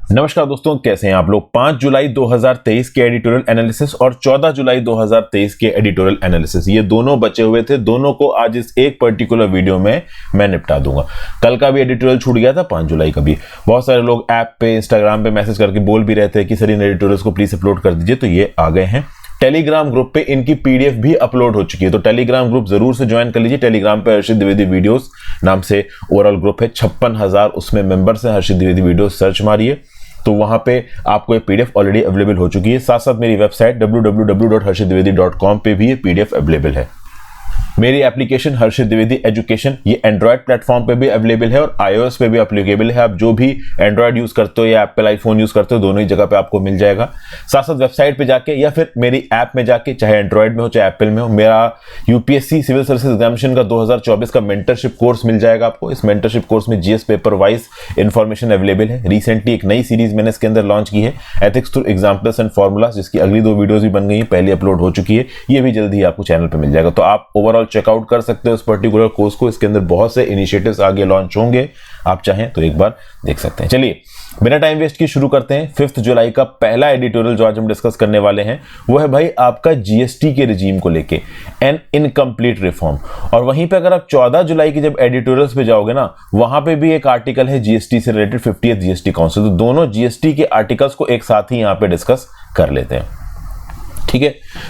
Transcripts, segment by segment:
नमस्कार दोस्तों, कैसे हैं आप लोग। 5 जुलाई 2023 के एडिटोरियल एनालिसिस और 14 जुलाई 2023 के एडिटोरियल एनालिसिस, ये दोनों बचे हुए थे। दोनों को आज इस एक पर्टिकुलर वीडियो में मैं निपटा दूंगा। कल का भी एडिटोरियल छूट गया था, 5 जुलाई का भी। बहुत सारे लोग ऐप पे, इंस्टाग्राम पे मैसेज करके बोल भी रहे थे कि सर इन एडिटोरियल्स को प्लीज अपलोड कर दीजिए, तो ये आ गए हैं। टेलीग्राम ग्रुप पे इनकी पीडीएफ भी अपलोड हो चुकी है, तो टेलीग्राम ग्रुप जरूर से ज्वाइन कर लीजिए। टेलीग्राम पे हर्षित द्विवेदी वीडियोस नाम से ओवरऑल ग्रुप है, 56,000 उसमें मेंबर्स हैं। हर्षित द्विवेदी वीडियोस सर्च मारिए तो वहां पे आपको ये पीडीएफ ऑलरेडी अवेलेबल हो चुकी है। साथ साथ मेरी वेबसाइट www.harshitdwivedi.com पे भी ये पीडीएफ अवेलेबल है। मेरी एप्लीकेशन हर्षित द्विवेदी एजुकेशन, ये एंड्रॉयड प्लेटफॉर्म पे भी अवेलेबल है और iOS पे भी एप्लीकेबल है। आप जो भी एंड्रॉयड यूज करते हो या एप्पल आईफोन यूज करते हो, दोनों ही जगह पे आपको मिल जाएगा। साथ साथ वेबसाइट पे जाके या फिर मेरी ऐप में जाके, चाहे एंड्रॉयड में हो चाहे एप्पल में हो, मेरा यूपीएससी सिविल सर्विसेज एग्जामिनेशन का 2024 का मेंटरशिप कोर्स मिल जाएगा आपको। इस मेंटरशिप कोर्स में GS paper wise information available है। रिसेंटली एक नई सीरीज मैंने इसके अंदर लॉन्च की है, ethics through examples and formulas, जिसकी अगली 2 वीडियोज भी बन गई है, पहली अपलोड हो चुकी है। ये भी जल्दी ही आपको चैनल पर मिल जाएगा, तो आप ओवरऑल चेकआउट कर सकते हो इस पर्टिकुलर कोर्स को। इसके अंदर बहुत से इनिशिएटिव्स आगे लॉन्च होंगे, आप चाहें तो एक बार देख सकते हैं। चलिए बिना टाइम वेस्ट किए शुरू करते हैं। 5 जुलाई का पहला एडिटोरियल जो आज हम डिस्कस करने वाले हैं वो है भाई आपका जीएसटी के रिजीम को लेके, एन इनकम्प्लीट रिफॉर्म। और वहीं पे अगर आप 14 जुलाई की जब एडिटोरियल्स पे जाओगे ना, वहां पे भी एक आर्टिकल है जीएसटी से रिलेटेड, 50th जीएसटी काउंसिल। तो दोनों जीएसटी के आर्टिकल्स को एक साथ ही यहां पे डिस्कस कर लेते हैं, ठीक है।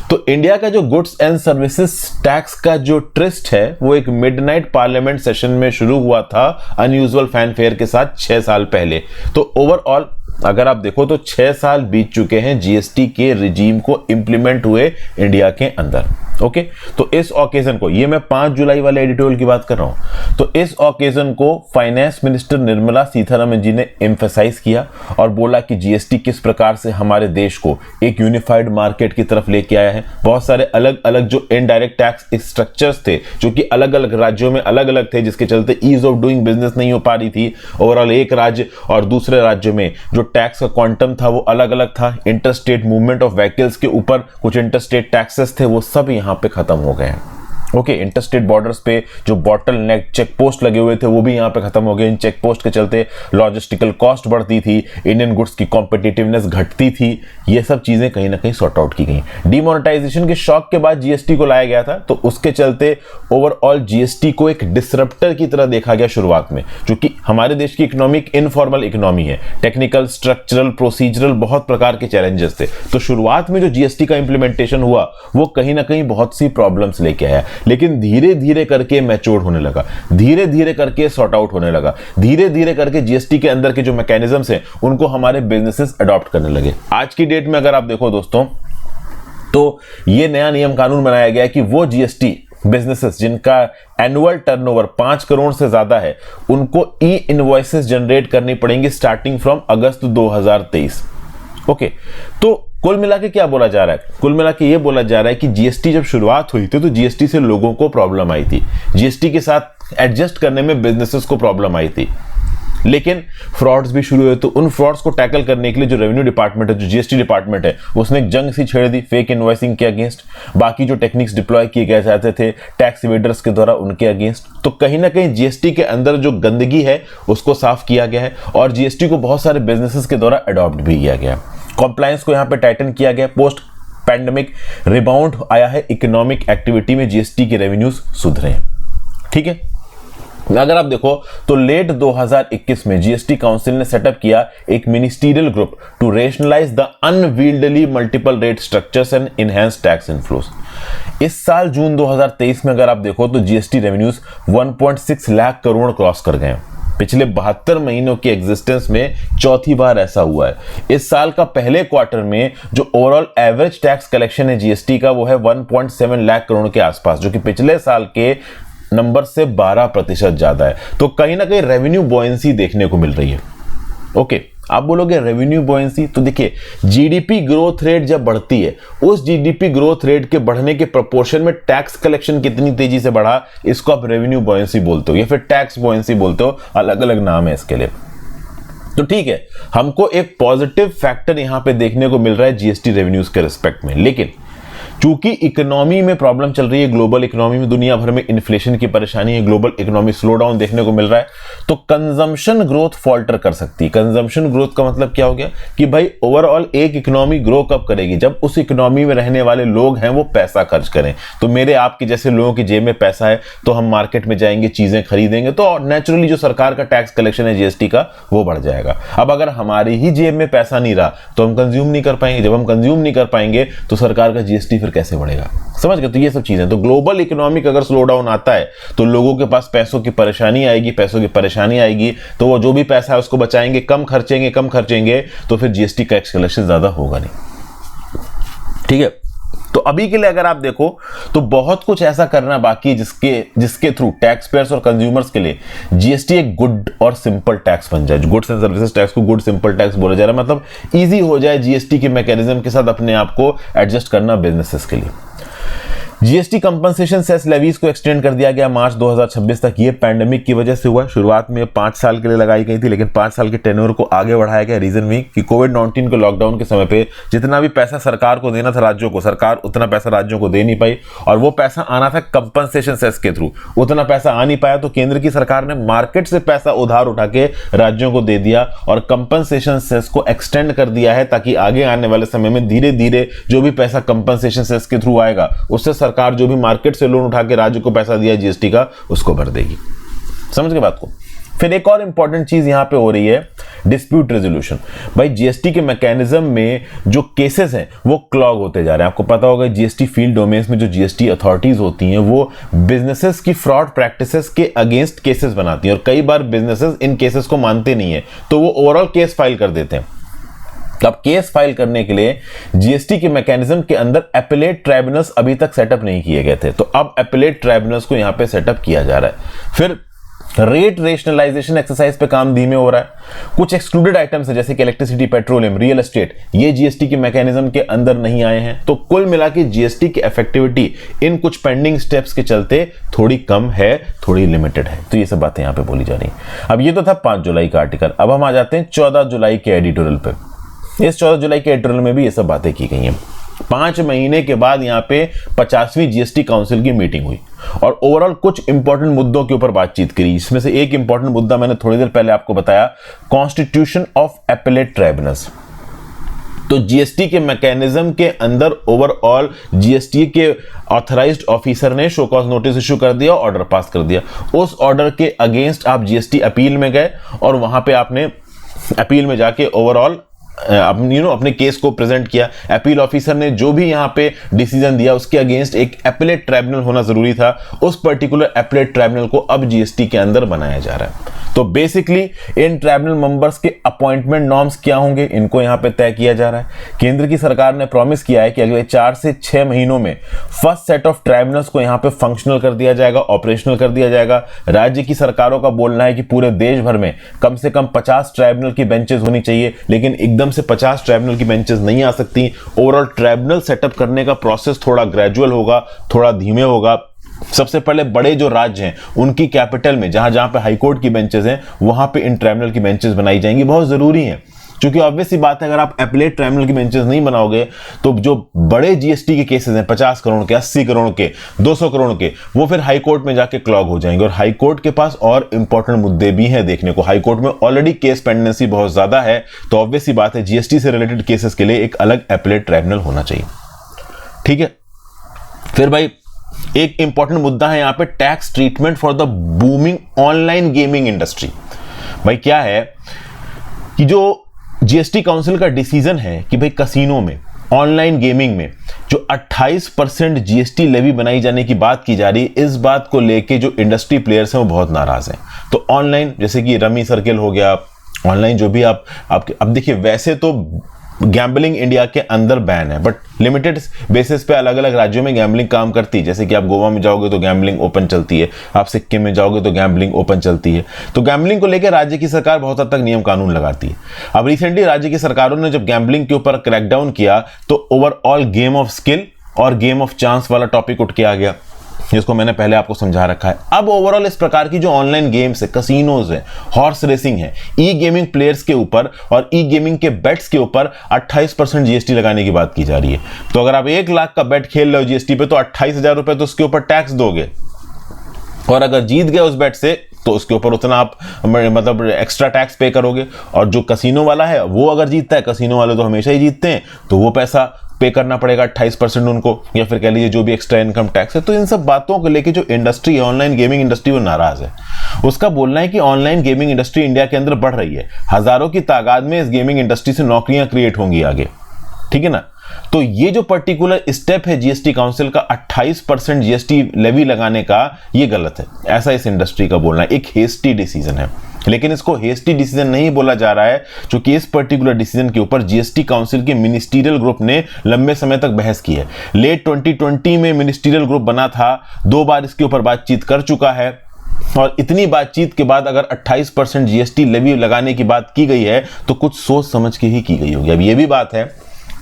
तो इंडिया का जो गुड्स एंड सर्विसेज टैक्स का जो ट्रिस्ट है वो एक मिडनाइट पार्लियामेंट सेशन में शुरू हुआ था, अनयूजुअल फैनफेयर के साथ 6 साल पहले। तो ओवरऑल अगर आप देखो तो 6 साल बीत चुके हैं जीएसटी के रिजीम को इंप्लीमेंट हुए इंडिया के अंदर। ओके, तो इस ओकेजन को, ये मैं 5 जुलाई वाले एडिटोरियल की बात कर रहा हूं, तो इस ओकेजन को फाइनेंस मिनिस्टर निर्मला सीतारमण जी ने एम्फसाइज किया और बोला कि जीएसटी किस प्रकार से हमारे देश को एक यूनिफाइड मार्केट की तरफ लेके आया है। बहुत सारे अलग अलग जो इनडायरेक्ट टैक्स स्ट्रक्चर्स थे जो कि अलग अलग राज्यों में अलग अलग थे, जिसके चलते ईज ऑफ डूइंग बिजनेस नहीं हो पा रही थी। ओवरऑल एक राज्य और दूसरे राज्य में जो टैक्स का क्वांटम था वो अलग अलग था। इंटरस्टेट मूवमेंट ऑफ व्हीकल्स के ऊपर कुछ इंटरस्टेट टैक्सेस थे, वो सब यहां पे खत्म हो गए हैं। ओके, इंटरस्टेट बॉर्डर्स पे जो बॉटल नेक चेक पोस्ट लगे हुए थे वो भी यहां पे खत्म हो गए। इन चेक पोस्ट के चलते लॉजिस्टिकल कॉस्ट बढ़ती थी, इंडियन गुड्स की कॉम्पिटिटिवनेस घटती थी। ये सब चीजें कहीं ना कहीं सॉर्ट आउट की गई। डिमोनेटाइजेशन के शॉक के बाद जीएसटी को लाया गया था, तो उसके चलते ओवरऑल जीएसटी को एक डिसरप्टर की तरह देखा गया शुरुआत में, जो कि हमारे देश की इकोनॉमी इनफॉर्मल इकोनॉमी है। टेक्निकल, स्ट्रक्चरल, प्रोसीजरल बहुत प्रकार के चैलेंजेस थे। तो शुरुआत में जो जीएसटी का इंप्लीमेंटेशन हुआ वो कहीं ना कहीं बहुत सी प्रॉब्लम्स लेके आया, लेकिन धीरे धीरे करके मैच्योर होने लगा, धीरे धीरे करके सॉर्ट आउट होने लगा, धीरे धीरे करके जीएसटी के अंदर के जो मैकेनिज्म्स हैं उनको हमारे बिजनेसेस अडॉप्ट करने लगे। आज की डेट में अगर आप देखो दोस्तों, तो ये नया नियम कानून बनाया गया है कि वो जीएसटी बिजनेसेस जिनका एनुअल टर्नओवर 5 करोड़ से ज्यादा है, उनको ई इनवॉइसेस जनरेट करनी पड़ेंगी स्टार्टिंग फ्रॉम अगस्त 2023। ओके, तो कुल मिला के क्या बोला जा रहा है? कुल मिला के ये बोला जा रहा है कि जीएसटी जब शुरुआत हुई थी तो जीएसटी से लोगों को प्रॉब्लम आई थी, जीएसटी के साथ एडजस्ट करने में बिजनेसेस को प्रॉब्लम आई थी, लेकिन फ्रॉड्स भी शुरू हुए। तो उन फ्रॉड्स को टैकल करने के लिए जो रेवेन्यू डिपार्टमेंट है, जो जीएसटी डिपार्टमेंट है, उसने एक जंग सी छेड़ दी फेक इनवॉइसिंग के अगेंस्ट। बाकी जो टेक्निक्स डिप्लॉय किए गए जाते थे टैक्स इवेडर्स के द्वारा, उनके अगेंस्ट। तो कहीं ना कहीं जीएसटी के अंदर जो गंदगी है उसको साफ किया गया है और जीएसटी को बहुत सारे बिजनेसेस के द्वारा अडॉप्ट भी किया गया। कंप्लायंस को यहां पे टाइटन किया गया। पोस्ट पैंडेमिक रिबाउंड आया है, इकोनॉमिक एक्टिविटी में जीएसटी के रेवेन्यूज सुधरे हैं, ठीक है। अगर आप देखो तो लेट 2021 में जीएसटी काउंसिल ने सेटअप किया एक ministerial group to rationalise the unwieldly multiple rate structures and enhance tax inflows. इस साल जून 2023 में अगर आप देखो तो GST revenues 1.6 lakh crore cross कर गए। पिछले 72 महीनों के एग्जिस्टेंस में चौथी बार ऐसा हुआ है। इस साल का पहले क्वार्टर में जो ओवरऑल एवरेज टैक्स कलेक्शन है जीएसटी का वो है 1.7 लाख करोड़ के आसपास, जो कि पिछले साल के नंबर से 12% ज्यादा है। तो कहीं ना कहीं रेवेन्यू बॉयंसी देखने को मिल रही है। ओके, आप बोलोगे रेवेन्यू बॉयंसी, तो देखिए जीडीपी ग्रोथ रेट जब बढ़ती है, उस जीडीपी ग्रोथ रेट के बढ़ने के प्रोपोर्शन में टैक्स कलेक्शन कितनी तेजी से बढ़ा, इसको आप रेवेन्यू बॉयंसी बोलते हो या फिर टैक्स बॉयंसी बोलते हो, अलग अलग नाम है इसके लिए। तो ठीक है, हमको एक पॉजिटिव फैक्टर यहां पे देखने को मिल रहा है जीएसटी रेवेन्यूज के रिस्पेक्ट में, लेकिन क्योंकि इकोनॉमी में प्रॉब्लम चल रही है, ग्लोबल इकोनॉमी में दुनिया भर में इन्फ्लेशन की परेशानी है, ग्लोबल इकोनॉमी स्लो डाउन देखने को मिल रहा है, तो कंजम्पशन ग्रोथ फॉल्टर कर सकती है। कंजम्पशन ग्रोथ का मतलब क्या हो गया कि भाई ओवरऑल एक इकोनॉमी ग्रो कब करेगी, जब उस इकोनॉमी में रहने वाले लोग हैं वो पैसा खर्च करें। तो मेरे आपके जैसे लोगों की जेब में पैसा है तो हम मार्केट में जाएंगे, चीजें खरीदेंगे, तो नेचुरली जो सरकार का टैक्स कलेक्शन है जीएसटी का वो बढ़ जाएगा। अब अगर हमारी ही जेब में पैसा नहीं रहा तो हम कंज्यूम नहीं कर पाएंगे, जब हम कंज्यूम नहीं कर पाएंगे तो सरकार का जीएसटी फिर कैसे बढ़ेगा, समझ गए। तो ये सब चीजें, तो ग्लोबल इकोनॉमिक अगर स्लो डाउन आता है तो लोगों के पास पैसों की परेशानी आएगी, तो वो जो भी पैसा है उसको बचाएंगे, कम खर्चेंगे, तो फिर जीएसटी टैक्स कलेक्शन ज्यादा होगा नहीं। ठीक है, तो अभी के लिए अगर आप देखो तो बहुत कुछ ऐसा करना बाकी है जिसके थ्रू टैक्स पेयर्स और कंज्यूमर्स के लिए जीएसटी एक गुड और सिंपल टैक्स बन जाए। गुड्स एंड सर्विसेज टैक्स को गुड सिंपल टैक्स बोला जा रहा है, मतलब इजी हो जाए जीएसटी के मैकेनिज्म के साथ अपने आप को एडजस्ट करना बिजनेसेस के लिए। जीएसटी कंपनसेशन सेस लेवीज को एक्सटेंड कर दिया गया मार्च 2026 तक। ये पैंडेमिक की वजह से हुआ, शुरुआत में 5 साल के लिए लगाई गई थी, लेकिन 5 साल के टेन्योर को आगे बढ़ाया गया। रीजन भी कि कोविड-19 के लॉकडाउन के समय पे जितना भी पैसा सरकार को देना था राज्यों को, सरकार उतना पैसा राज्यों को दे नहीं पाई, और वो पैसा आना था कंपनसेशन सेस के थ्रू, उतना पैसा आ नहीं पाया, तो केंद्र की सरकार ने मार्केट से पैसा उधार उठा के राज्यों को दे दिया और कंपनसेशन सेस को एक्सटेंड कर दिया है, ताकि आगे आने वाले समय में धीरे धीरे जो भी पैसा कंपनसेशन सेस के थ्रू आएगा उससे सरकार जो भी मार्केट से लोन उठा के राज्य को पैसा दिया जीएसटी का उसको भर देगी। समझ गए बात को। फिर एक और इंपॉर्टेंट चीज यहां पे हो रही है, डिस्प्यूट रेजोल्यूशन। भाई जीएसटी के मैकेनिज्म में जो केसेस हैं वो क्लॉग होते जा रहे हैं। आपको पता होगा जीएसटी फील्ड डोमेन्स में जो जीएसटी अथॉरिटीज होती हैं वो बिजनेसेस की फ्रॉड प्रैक्टिसेस के अगेंस्ट केसेस बनाती हैं, और कई बार बिजनेसेस इन केसेस को मानते नहीं है तो वो ओवरऑल केस फाइल कर देते हैं। अब केस फाइल करने के लिए जीएसटी के मैकेनिज्म के अंदर एपेलेट ट्राइब्यूनल्स अभी तक सेटअप नहीं किए गए थे, तो अब एपेलेट ट्राइब्यूनल्स को यहां पे सेटअप किया जा रहा है। फिर रेट रेशनलाइजेशन एक्सरसाइज पे काम धीमे हो रहा है। कुछ एक्सक्लूडेड आइटम्स है जैसे कि इलेक्ट्रिसिटी, पेट्रोलियम, रियल एस्टेट, ये जीएसटी के मैकेनिज्म के अंदर नहीं आए हैं। तो कुल मिला के जीएसटी की इफेक्टिविटी इन कुछ पेंडिंग स्टेप्स के चलते थोड़ी कम है, थोड़ी लिमिटेड है। तो ये सब बातें यहां पे बोली जा रही हैं। अब ये तो था 5 जुलाई का आर्टिकल। अब हम आ जाते हैं 14 जुलाई के एडिटोरियल पे। इस 14 जुलाई के एडिटोरियल में भी ये सब बातें की गई हैं। 5 महीने के बाद यहां पे 50वीं जीएसटी काउंसिल की मीटिंग हुई और ओवरऑल कुछ इंपॉर्टेंट मुद्दों के ऊपर बातचीत करी। इसमें से एक इंपॉर्टेंट मुद्दा मैंने थोड़ी देर पहले आपको बताया, कॉन्स्टिट्यूशन ऑफ एपेलेट ट्राइब्यूनल्स। तो जीएसटी के मैकेनिज्म के अंदर ओवरऑल जीएसटी के ऑथराइज्ड ऑफिसर ने शो कॉज नोटिस इशू कर दिया, ऑर्डर पास कर दिया। उस ऑर्डर के अगेंस्ट आप जीएसटी अपील में गए और वहां पे आपने अपील में जाके ओवरऑल अपने केस को प्रेजेंट किया। अपील ऑफिसर ने जो भी यहां पे डिसीजन दिया उसके अगेंस्ट एक एपेलेट ट्राइब्यूनल होना जरूरी था। उस पर्टिकुलर एपेलेट ट्राइब्यूनल को अब जीएसटी के अंदर बनाया जा रहा है। तो बेसिकली इन ट्राइब्यूनल मेंबर्स के अपॉइंटमेंट नॉर्म्स क्या होंगे, इनको यहां पे तय किया जा रहा है। केंद्र की सरकार ने प्रॉमिस किया है कि अगले 4 से 6 महीनों में फर्स्ट सेट ऑफ ट्राइब्यूनल्स को यहां पे फंक्शनल कर दिया जाएगा, ऑपरेशनल कर दिया जाएगा। राज्य की सरकारों का बोलना है कि पूरे देश भर में कम से कम 50 ट्राइब्यूनल की बेंचेस होनी चाहिए, लेकिन एकदम से 50 ट्राइब्यूनल की बेंचेस नहीं आ सकती। ओवरऑल ट्राइब्यूनल सेटअप करने का प्रोसेस थोड़ा ग्रेजुअल होगा, थोड़ा धीमे होगा। सबसे पहले बड़े जो राज्य हैं उनकी कैपिटल में जहां जहां पे हाईकोर्ट की बेंचेस हैं वहां पे इन ट्राइब्यूनल की बेंचेस बनाई जाएंगी, बहुत जरूरी है। क्योंकि ऑब्वियस सी बात है, अगर आप एपेलेट ट्राइब्यूनल की बेंचेस नहीं बनाओगे तो जो बड़े जीएसटी के केसेस हैं 50 करोड़ के, 80 करोड़ के, 200 करोड़ के, वो फिर हाई कोर्ट में जाके क्लॉग हो जाएंगे। और हाई कोर्ट के पास और इंपॉर्टेंट मुद्दे भी हैं देखने को। हाई कोर्ट में ऑलरेडी केस पेंडेंसी बहुत ज्यादा है, तो ऑब्वियस सी बात है जीएसटी से रिलेटेड केसेस के लिए एक अलग एपेलेट ट्राइब्यूनल होना चाहिए। ठीक है, फिर भाई एक इंपॉर्टेंट मुद्दा है यहां पे, tax treatment for the booming online gaming industry. भाई क्या है कि जो जीएसटी काउंसिल का डिसीजन है कि भाई कसिनो में, ऑनलाइन गेमिंग में जो 28% जीएसटी लेवी बनाई जाने की बात की जा रही है, इस बात को लेके जो इंडस्ट्री प्लेयर्स हैं वो बहुत नाराज हैं। तो ऑनलाइन जैसे कि रमी सर्किल हो गया, ऑनलाइन जो भी आप अब देखिए, वैसे तो गैम्बलिंग इंडिया के अंदर बैन है, बट लिमिटेड बेसिस पे अलग अलग राज्यों में गैम्बलिंग काम करती है। जैसे कि आप गोवा में जाओगे तो गैम्बलिंग ओपन चलती है, आप सिक्किम में जाओगे तो गैम्बलिंग ओपन चलती है। तो गैम्बलिंग को लेकर राज्य की सरकार बहुत हद तक नियम कानून लगाती है। अब रिसेंटली राज्य की सरकारों ने जब गैम्बलिंग के ऊपर क्रैकडाउन किया तो ओवरऑल गेम ऑफ स्किल और गेम ऑफ चांस वाला टॉपिक उठ के आ गया। जिसको मैंने पहले आपको समझा रखा है। अब ओवरऑल इस प्रकार की जो ऑनलाइन गेम्स है, कसिनोज है, हॉर्स रेसिंग है, ई गेमिंग प्लेयर्स के ऊपर और ई गेमिंग के बेट्स के ऊपर 28% जीएसटी लगाने की बात की जा रही है। तो अगर आप 1 लाख का बेट खेल रहे हो जीएसटी पे, तो 28,000 रुपए तो उसके ऊपर टैक्स दोगे, और अगर जीत गए उस बेट से तो उसके ऊपर उतना आप मतलब एक्स्ट्रा टैक्स पे करोगे। और जो कसिनो वाला है वो अगर जीतता है, कसिनो वाले तो हमेशा ही जीतते हैं, तो वो पैसा पे करना पड़ेगा 28% उनको, या फिर कह लीजिए जो भी एक्स्ट्रा इनकम टैक्स है। तो इन सब बातों को लेके जो इंडस्ट्री है, ऑनलाइन गेमिंग इंडस्ट्री, वो नाराज है। उसका बोलना है कि ऑनलाइन गेमिंग इंडस्ट्री इंडिया के अंदर बढ़ रही है, हजारों की तादाद में इस गेमिंग इंडस्ट्री से नौकरियां क्रिएट होंगी आगे, ठीक है ना। तो ये जो पर्टिकुलर स्टेप है जीएसटी काउंसिल का 28% जीएसटी लेवी लगाने का, ये गलत है, ऐसा इस इंडस्ट्री का बोलना है। एक हेस्टी डिसीजन है, लेकिन इसको हेस्टी डिसीजन नहीं बोला जा रहा है, क्योंकि इस पर्टिकुलर डिसीजन के ऊपर जीएसटी काउंसिल के मिनिस्ट्रियल ग्रुप ने लंबे समय तक बहस की है। लेट 2020 में मिनिस्ट्रियल ग्रुप बना था, 2 बार इसके ऊपर बातचीत कर चुका है, और इतनी बातचीत के बाद अगर 28% जीएसटी लेवी लगाने की बात की गई है तो कुछ सोच समझ के ही की गई होगी। अब ये भी बात है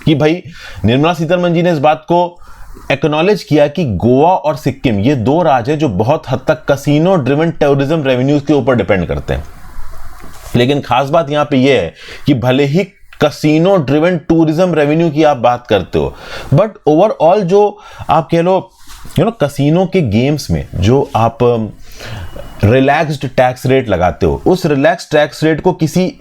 कि भाई निर्मला सीतारमण जी ने इस बात को एक्नॉलेज किया कि गोवा और सिक्किम ये 2 राज्य हैं जो बहुत हद तक कसिनो ड्रिवन टूरिज्म रेवेन्यूज के ऊपर डिपेंड करते हैं। लेकिन खास बात यहां पे ये है कि भले ही कसिनो ड्रिवन टूरिज्म रेवेन्यू की आप बात करते हो, बट ओवरऑल जो आप कह लो कसिनो के गेम्स में जो आप रिलैक्स्ड टैक्स रेट लगाते हो, उस रिलैक्स टैक्स रेट को किसी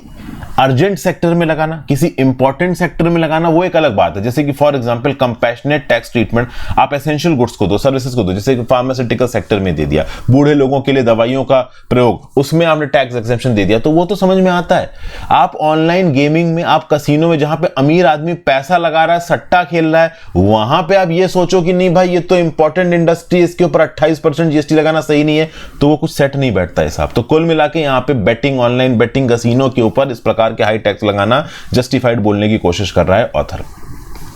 अर्जेंट सेक्टर में लगाना, किसी इंपॉर्टेंट सेक्टर में लगाना, वो एक अलग बात है। जैसे कि for example compassionate tax treatment आप एसेंशियल गुड्स को दो, सर्विसेज को दो, जैसे कि फार्मास्यूटिकल सेक्टर में दे दिया, बूढ़े लोगों के लिए दवाइयों का प्रयोग, उसमें आपने टैक्स एक्सेम्पशन दे दिया, तो वो तो समझ में आता है। आप ऑनलाइन गेमिंग में, आप कसिनो में, जहां पे अमीर आदमी पैसा लगा रहा है, सट्टा खेल रहा है, वहां पे आप ये सोचो कि नहीं भाई ये तो इंपॉर्टेंट इंडस्ट्री, इसके ऊपर 28% जीएसटी लगाना सही नहीं है, तो वो कुछ सेट नहीं बैठता हिसाब। तो कुल मिला के यहाँ पे बेटिंग, ऑनलाइन बेटिंग, कसिनो के ऊपर इस प्रकार के हाई टैक्स लगाना जस्टिफाइड बोलने की कोशिश कर रहा है ऑथर।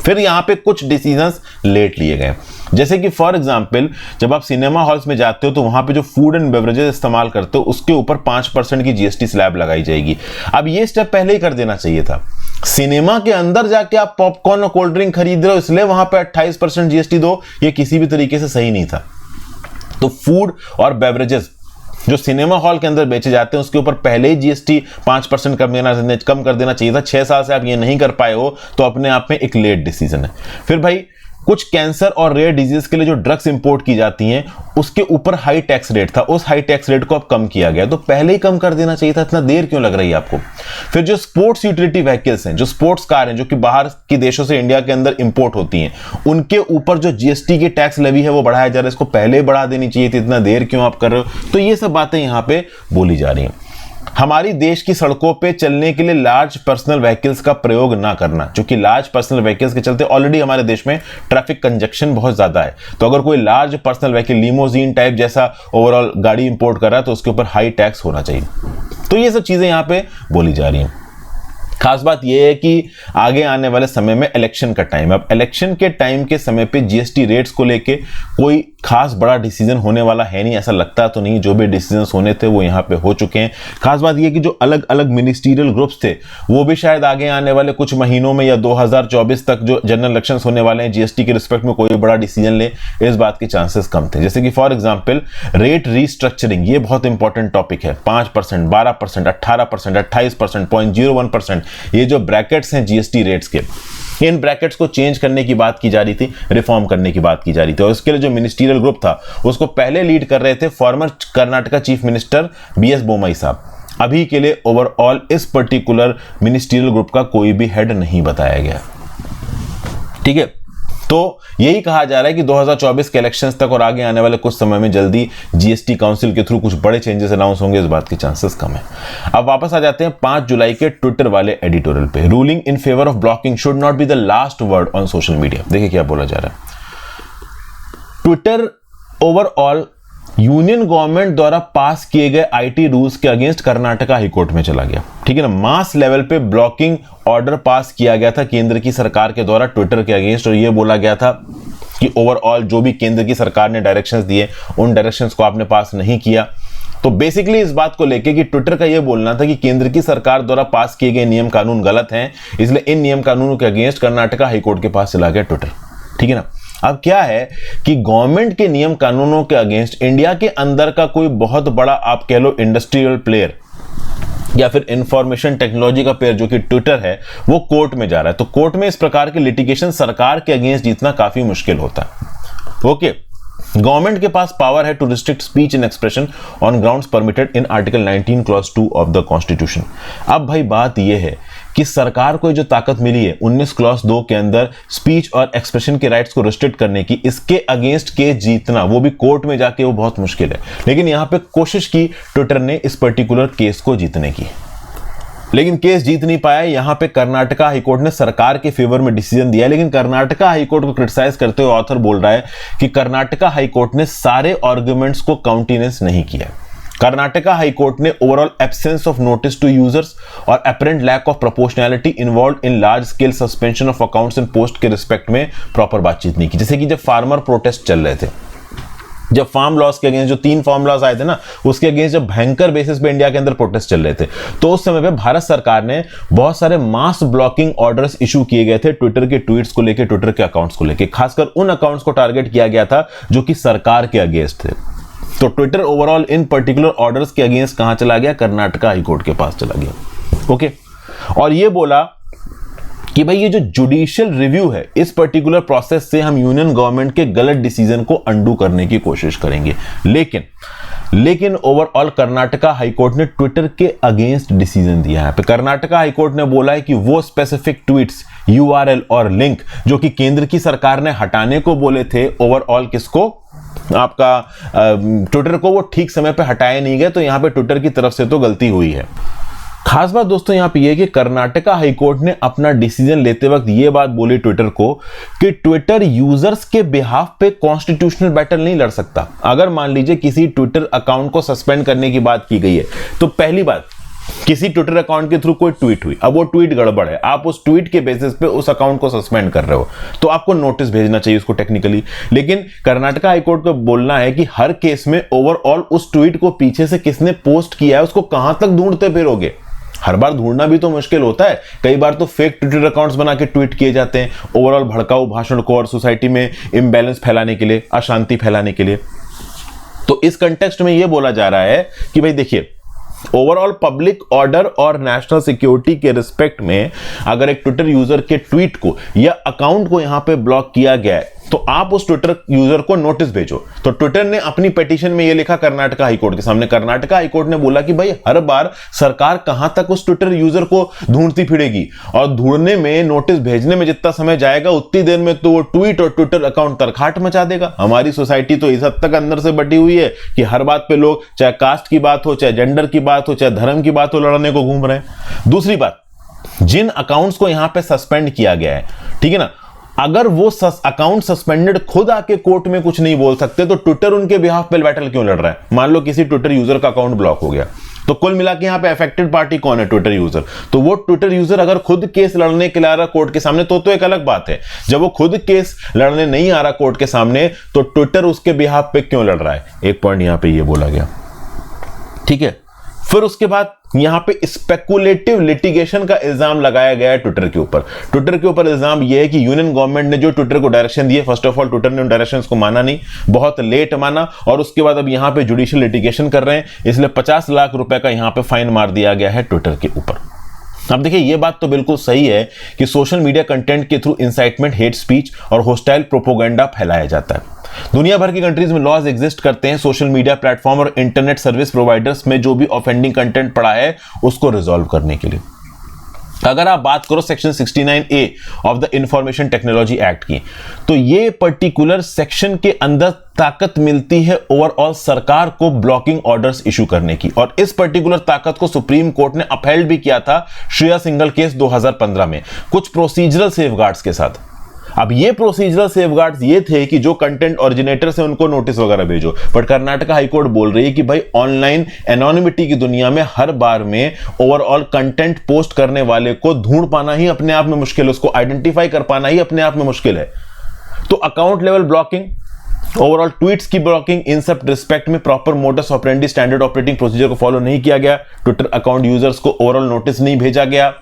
फिर यहां पे कुछ डिसीजंस लेट लिए गए, जैसे कि फॉर एग्जांपल जब आप सिनेमा हॉल्स में जाते हो तो वहां पे जो फूड एंड बेवरेजेस इस्तेमाल करते हो उसके ऊपर 5% की जीएसटी स्लैब लगाई जाएगी। अब ये स्टेप पहले ही कर देना चाहिए था। सिनेमा के अंदर जाके आप पॉपकॉर्न और कोल्ड ड्रिंक खरीद रहे हो, इसलिए वहां पे 28% जीएसटी दो, ये किसी भी तरीके से सही नहीं था। तो फूड और बेवरेजेस जो सिनेमा हॉल के अंदर बेचे जाते हैं उसके ऊपर पहले ही जीएसटी 5% कम कर देना चाहिए था। 6 साल से आप ये नहीं कर पाए हो तो अपने आप में एक लेट डिसीजन है। फिर भाई कुछ कैंसर और रेयर डिजीज के लिए जो ड्रग्स इंपोर्ट की जाती हैं उसके ऊपर हाई टैक्स रेट था, उस हाई टैक्स रेट को अब कम किया गया, तो पहले ही कम कर देना चाहिए था, इतना देर क्यों लग रही है आपको। फिर जो स्पोर्ट्स यूटिलिटी व्हीकल्स हैं, जो स्पोर्ट्स कार हैं जो कि बाहर के देशों से इंडिया के अंदर इंपोर्ट होती हैं, उनके ऊपर जो जीएसटी की टैक्स लेवी है वो बढ़ाया जा रहा है, इसको पहले बढ़ा देनी चाहिए थी, इतना देर क्यों आप कर रहे हो। तो ये सब बातें यहां पे बोली जा रही हैं। हमारी देश की सड़कों पे चलने के लिए लार्ज पर्सनल व्हीकल्स का प्रयोग ना करना, क्योंकि लार्ज पर्सनल व्हीकल्स के चलते ऑलरेडी हमारे देश में ट्रैफिक कंजक्शन बहुत ज्यादा है। तो अगर कोई large personal vehicle limousine type जैसा ओवरऑल गाड़ी इंपोर्ट कर रहा है तो उसके ऊपर हाई टैक्स होना चाहिए। तो ये सब चीजें यहां पे बोली जा रही हैं। खास बात यह है कि आगे आने वाले समय में इलेक्शन का टाइम है। अब इलेक्शन के टाइम के समय पे जीएसटी रेट्स को लेके कोई खास बड़ा डिसीजन होने वाला है नहीं, ऐसा लगता तो नहीं। जो भी डिसीजंस होने थे वो यहाँ पे हो चुके हैं। खास बात यह कि जो अलग अलग मिनिस्ट्रियल ग्रुप्स थे वो भी शायद आगे आने वाले कुछ महीनों में या 2024 तक जो जनरल इलेक्शंस होने वाले हैं जीएसटी के रिस्पेक्ट में कोई बड़ा डिसीजन ले, इस बात के चांसेस कम थे। जैसे कि फॉर एग्जाम्पल रेट रीस्ट्रक्चरिंग, ये बहुत इंपॉर्टेंट टॉपिक है। 5%, 12%, 18%, 28%, 0.01%, ये जो ब्रैकेट्स हैं जीएसटी रेट्स के, इन ब्रैकेट्स को चेंज करने की बात की जा रही थी, रिफॉर्म करने की बात की जा रही थी। और इसके लिए जो मिनिस्ट्रियल ग्रुप था उसको पहले लीड कर रहे थे former Karnataka chief minister BS Bommai साहब। अभी के लिए ओवरऑल इस पर्टिकुलर मिनिस्ट्रियल ग्रुप का कोई भी हेड नहीं बताया गया, ठीक है। तो यही कहा जा रहा है कि 2024 के इलेक्शंस तक और आगे आने वाले कुछ समय में जल्दी जीएसटी काउंसिल के थ्रू कुछ बड़े चेंजेस अनाउंस होंगे, इस बात के चांसेस कम है। अब वापस आ जाते हैं 5 जुलाई के ट्विटर वाले एडिटोरियल पे। Ruling in favour of blocking should not be the last word on social media. देखिए क्या बोला जा रहा है। ट्विटर ओवरऑल यूनियन गवर्नमेंट द्वारा पास किए गए आईटी रूल्स के अगेंस्ट कर्नाटका हाईकोर्ट में चला गया, ठीक है ना। मास लेवल पे ब्लॉकिंग ऑर्डर पास किया गया था केंद्र की सरकार के द्वारा ट्विटर के अगेंस्ट, और यह बोला गया था कि ओवरऑल जो भी केंद्र की सरकार ने डायरेक्शंस दिए उन डायरेक्शंस को आपने पास नहीं किया। तो बेसिकली इस बात को लेके कि ट्विटर का यह बोलना था कि केंद्र की सरकार द्वारा पास किए गए नियम कानून गलत हैं, इसलिए इन नियम कानूनों के अगेंस्ट कर्नाटका हाईकोर्ट के पास चला गया ट्विटर, ठीक है ना। अब क्या है कि गवर्नमेंट के नियम कानूनों के अगेंस्ट इंडिया के अंदर का कोई बहुत बड़ा आप कह लो इंडस्ट्रियल प्लेयर या फिर इंफॉर्मेशन टेक्नोलॉजी का प्लेयर जो कि ट्विटर है, वो कोर्ट में जा रहा है। तो कोर्ट में इस प्रकार के लिटिगेशन सरकार के अगेंस्ट जीतना काफी मुश्किल होता है। ओके, गवर्नमेंट के पास पावर है to restrict speech and expression on grounds permitted in article 19 clause 2 of the constitution. अब भाई बात यह है कि सरकार को जो ताकत मिली है 19 क्लॉज 2 के अंदर स्पीच और एक्सप्रेशन के राइट्स को रिस्ट्रिक्ट करने की, इसके अगेंस्ट केस जीतना, वो भी कोर्ट में जाके, वो बहुत मुश्किल है। लेकिन यहां पे कोशिश की ट्विटर ने इस पर्टिकुलर केस को जीतने की, लेकिन केस जीत नहीं पाया। यहां पे कर्नाटका हाईकोर्ट ने सरकार के फेवर में डिसीजन दिया, लेकिन कर्नाटका हाईकोर्ट को क्रिटिसाइज करते हुए ऑथर बोल रहा है कि कर्नाटका हाईकोर्ट ने सारे आर्गुमेंट्स को काउंटेनेंस नहीं किया। कर्नाटका हाईकोर्ट ने overall absence of notice to users और apparent lack of proportionality involve in large scale suspension of accounts and post के रिस्पेक्ट में प्रॉपर बातचीत नहीं की। जैसे कि जब फार्मर प्रोटेस्ट चल रहे थे, जब फार्म लॉस के अगेंस्ट जो 3 फार्म लॉस आए थे ना, उसके अगेंस्ट जब भयंकर बेसिस पे इंडिया के अंदर प्रोटेस्ट चल रहे थे, तो उस समय पे भारत सरकार ने बहुत सारे मास ब्लॉकिंग ऑर्डर्स इशू किए गए थे ट्विटर के ट्वीट्स को लेकर, ट्विटर के अकाउंट्स को लेकर। खासकर उन अकाउंट्स को टारगेट किया गया था जो कि सरकार के अगेंस्ट थे। तो ट्विटर ओवरऑल इन पर्टिकुलर ऑर्डर्स के अगेंस्ट कहां चला गया? कर्नाटका हाईकोर्ट के पास चला गया। ओके, और ये बोला कि भाई ये जो जुडिशियल रिव्यू है, इस पर्टिकुलर प्रोसेस से हम यूनियन गवर्नमेंट के गलत डिसीजन को अंडू करने की कोशिश करेंगे। लेकिन ओवरऑल कर्नाटका हाईकोर्ट ने ट्विटर के अगेंस्ट डिसीजन दिया है। कर्नाटका हाईकोर्ट ने बोला है कि वो स्पेसिफिक ट्वीट्स, यूआरएल और लिंक जो कि केंद्र की सरकार ने हटाने को बोले थे, ओवरऑल किसको? आपका ट्विटर को, वो ठीक समय पे हटाए नहीं गए। तो यहां पे ट्विटर की तरफ से तो गलती हुई है। खास बात दोस्तों यहां पे ये कि कर्नाटका हाईकोर्ट ने अपना डिसीजन लेते वक्त ये बात बोली ट्विटर को कि ट्विटर यूजर्स के बिहाफ पे कॉन्स्टिट्यूशनल बैटल नहीं लड़ सकता। अगर मान लीजिए किसी ट्विटर अकाउंट को सस्पेंड करने की बात की गई है, तो पहली बात, किसी ट्विटर अकाउंट के थ्रू कोई ट्वीट हुई, अब वो ट्वीट गड़बड़ है, आप उस ट्वीट के बेसिस पे उस अकाउंट को सस्पेंड कर रहे हो, तो आपको नोटिस भेजना चाहिए उसको टेक्निकली। लेकिन कर्नाटका हाईकोर्ट को बोलना है कि हर केस में ओवरऑल उस ट्वीट को पीछे से किसने पोस्ट किया है उसको कहां तक ढूंढते फिरोगे? हर बार ढूंढना भी तो मुश्किल होता है। कई बार तो फेक ट्विटर अकाउंट्स बना के ट्वीट किए जाते हैं ओवरऑल भड़काऊ भाषण को और सोसाइटी में इम्बैलेंस फैलाने के लिए, अशांति फैलाने के लिए। तो इस कंटेक्स्ट में यह बोला जा रहा है कि भाई देखिए, ओवरऑल पब्लिक ऑर्डर और नेशनल सिक्योरिटी के रिस्पेक्ट में अगर एक ट्विटर यूजर के ट्वीट को या अकाउंट को यहां पे ब्लॉक किया गया है, तो आप उस ट्विटर यूजर को नोटिस भेजो। तो ट्विटर ने अपनी पिटीशन में यह लिखा कर्नाटका हाईकोर्ट के सामने। कर्नाटका हाईकोर्ट ने बोला कि भाई हर बार सरकार कहां तक उस ट्विटर यूजर को ढूंढती फिरेगी, और ढूंढने में, नोटिस भेजने में जितना समय जाएगा उतनी देर में तो वो ट्वीट और ट्विटर अकाउंट तरखाट मचा देगा। हमारी सोसाइटी तो इस हद तक अंदर से बटी हुई है कि हर बात पे लोग, चाहे कास्ट की बात हो, चाहे जेंडर की बात हो, चाहे धर्म की बात हो, लड़ने को घूम रहे हैं। दूसरी बात, जिन अकाउंट्स को यहां पे सस्पेंड किया गया है, ठीक है ना, अगर वो अकाउंट सस्पेंडेड खुद आके कोर्ट में कुछ नहीं बोल सकते, तो ट्विटर उनके बिहाफ पे बैटल क्यों लड़ रहा है? मान लो किसी ट्विटर यूजर का अकाउंट ब्लॉक हो गया, तो कुल मिला के यहां पे अफेक्टेड पार्टी कौन है? Twitter user. तो वो ट्विटर यूजर अगर खुद केस लड़ने के लिए आ रहा कोर्ट के सामने, तो एक अलग बात है। जब वो खुद केस लड़ने नहीं आ रहा कोर्ट के सामने, तो ट्विटर उसके बिहाफ पे क्यों लड़ रहा है? एक पॉइंट यहां पे ये बोला गया, ठीक है। फिर उसके बाद यहां पे स्पेकुलेटिव लिटिगेशन का इल्जाम लगाया गया है ट्विटर के ऊपर। ट्विटर के ऊपर इल्जाम यह है कि यूनियन गवर्नमेंट ने जो ट्विटर को डायरेक्शन दिए, फर्स्ट ऑफ ऑल ट्विटर ने उन डायरेक्शंस को माना नहीं, बहुत लेट माना, और उसके बाद अब यहां पे जुडिशियल लिटिगेशन कर रहे हैं, इसलिए 50 लाख रुपए का यहां पे फाइन मार दिया गया है ट्विटर के ऊपर। अब देखिए, यह बात तो बिल्कुल सही है कि सोशल मीडिया कंटेंट के थ्रू इंसाइटमेंट, हेट स्पीच और होस्टाइल प्रोपोगेंडा फैलाया जाता है। दुनिया भर की कंट्रीज में लॉज एग्जिस्ट करते हैं सोशल मीडिया प्लेटफॉर्म और इंटरनेट सर्विस प्रोवाइडर्स में जो भी ऑफेंडिंग कंटेंट पड़ा है उसको रिजॉल्व करने के लिए। अगर आप बात करो section 69A of the information technology act की, तो ये पर्टिकुलर सेक्शन के अंदर ताकत मिलती है ओवरऑल सरकार को ब्लॉकिंग ऑर्डर्स इशू करने की, और इस पर्टिकुलर ताकत को सुप्रीम कोर्ट ने अपहेल्ड भी किया था श्रेया सिंघल केस 2015 में, कुछ प्रोसीजरल सेफगार्ड्स के साथ। अब ये प्रोसीजरल सेफगार्ड्स ये थे कि जो कंटेंट ओरिजिनेटर से उनको नोटिस वगैरह भेजो, बट कर्नाटका हाईकोर्ट बोल रही है कि भाई ऑनलाइन एनोनिमिटी की दुनिया में हर बार में ओवरऑल कंटेंट पोस्ट करने वाले को ढूंढ पाना ही अपने आप में मुश्किल है, उसको आइडेंटिफाई कर पाना ही अपने आप में मुश्किल है। तो account level blocking, overall tweets की ब्लॉकिंग, इन सब रिस्पेक्ट में proper modus operandi standard operating procedure को फॉलो नहीं किया गया। ट्विटर अकाउंट यूजर्स को ओवरऑल नोटिस नहीं भेजा गया।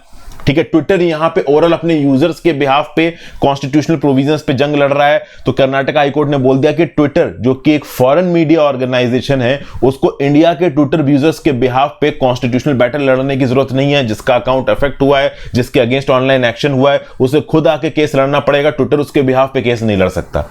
ठीक है, ट्विटर यहां पे ओवरऑल अपने यूजर्स के बिहाफ पे कॉन्स्टिट्यूशनल प्रोविजंस पे जंग लड़ रहा है। तो कर्नाटक हाई कोर्ट ने बोल दिया कि ट्विटर जो कि एक फॉरेन मीडिया ऑर्गेनाइजेशन है, उसको इंडिया के ट्विटर यूजर्स के बिहाफ पे कॉन्स्टिट्यूशनल बैटल लड़ने की जरूरत नहीं है। जिसका अकाउंट अफेक्ट हुआ है, जिसके अगेंस्ट ऑनलाइन एक्शन हुआ है, उसे खुद आके केस लड़ना पड़ेगा, ट्विटर उसके बिहाफ पे केस नहीं लड़ सकता।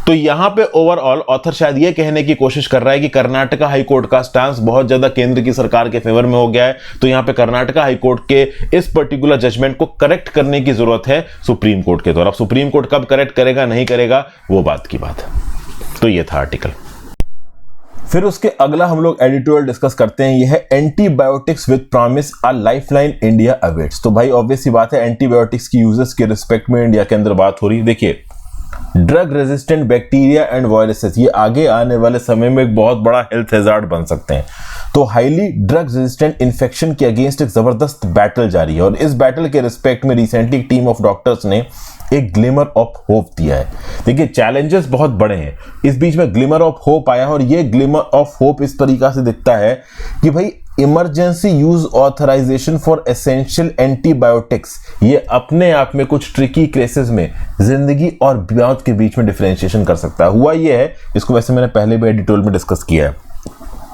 तो यहां पे ओवरऑल ऑथर शायद यह कहने की कोशिश कर रहा है कि कर्नाटक हाई कोर्ट का स्टांस बहुत ज्यादा केंद्र की सरकार के फेवर में हो गया है। तो यहां पे कर्नाटक हाई कोर्ट के इस पर्टिकुलर जजमेंट को करेक्ट करने की जरूरत है सुप्रीम कोर्ट के द्वारा। अब सुप्रीम कोर्ट कब करेक्ट करेगा नहीं करेगा वो बात की बात है। तो ये था आर्टिकल। फिर उसके अगला हम लोग एडिटोरियल डिस्कस करते हैं, यह है antibiotics with promise a lifeline India awaits. तो भाई ऑब्वियस सी बात है, एंटीबायोटिक्स की यूजेस के रिस्पेक्ट में इंडिया के अंदर बात हो रही है। देखिए, drug resistant bacteria and viruses ये आगे आने वाले समय में एक बहुत बड़ा हेल्थ हैजार्ड बन सकते हैं। तो हाईली ड्रग रेजिस्टेंट इन्फेक्शन के अगेंस्ट एक जबरदस्त बैटल जारी है और इस बैटल के रिस्पेक्ट में रिसेंटली एक टीम ऑफ डॉक्टर्स ने एक ग्लिमर ऑफ होप दिया है। देखिए, चैलेंजेस बहुत बड़े हैं, इस बीच में ग्लिमर ऑफ होप आया और ये ग्लिमर ऑफ होप इस तरीका से दिखता है कि भाई emergency use authorisation for essential antibiotics ये अपने आप में कुछ ट्रिकी केसेस में जिंदगी और मौत के बीच में डिफरेंशिएशन कर सकता है। हुआ ये है, इसको वैसे मैंने पहले भी एडिटोरियल में डिस्कस किया है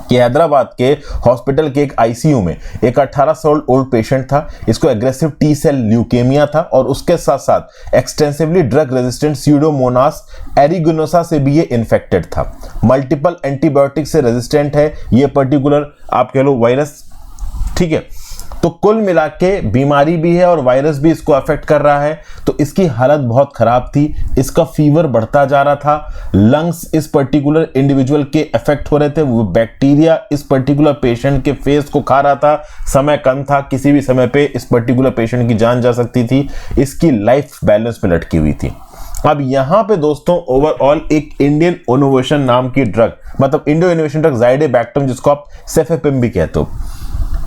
कि हैदराबाद के हॉस्पिटल के एक आईसीयू में एक 18 साल ओल्ड पेशेंट था। इसको एग्रेसिव टी सेल ल्यूकेमिया था और उसके साथ साथ extensively drug resistant Pseudomonas aeruginosa से भी ये इन्फेक्टेड था। मल्टीपल एंटीबायोटिक से रेजिस्टेंट है ये पर्टिकुलर आप कह लो वायरस, ठीक है। तो कुल मिला के बीमारी भी है और वायरस भी इसको अफेक्ट कर रहा है। तो इसकी हालत बहुत खराब थी, इसका फीवर बढ़ता जा रहा था, लंग्स इस पर्टिकुलर इंडिविजुअल के अफेक्ट हो रहे थे, वो बैक्टीरिया इस पर्टिकुलर पेशेंट के फेस को खा रहा था, समय कम था, किसी भी समय पे इस पर्टिकुलर पेशेंट की जान जा सकती थी, इसकी लाइफ बैलेंस पे लटकी हुई थी। अब यहां पे दोस्तों ओवरऑल एक इंडियन इनोवेशन नाम की ड्रग, मतलब इंडो इनोवेशन ड्रग ज़ाइडोबैक्टम, जिसको आप सेफेपिम भी कहते हो,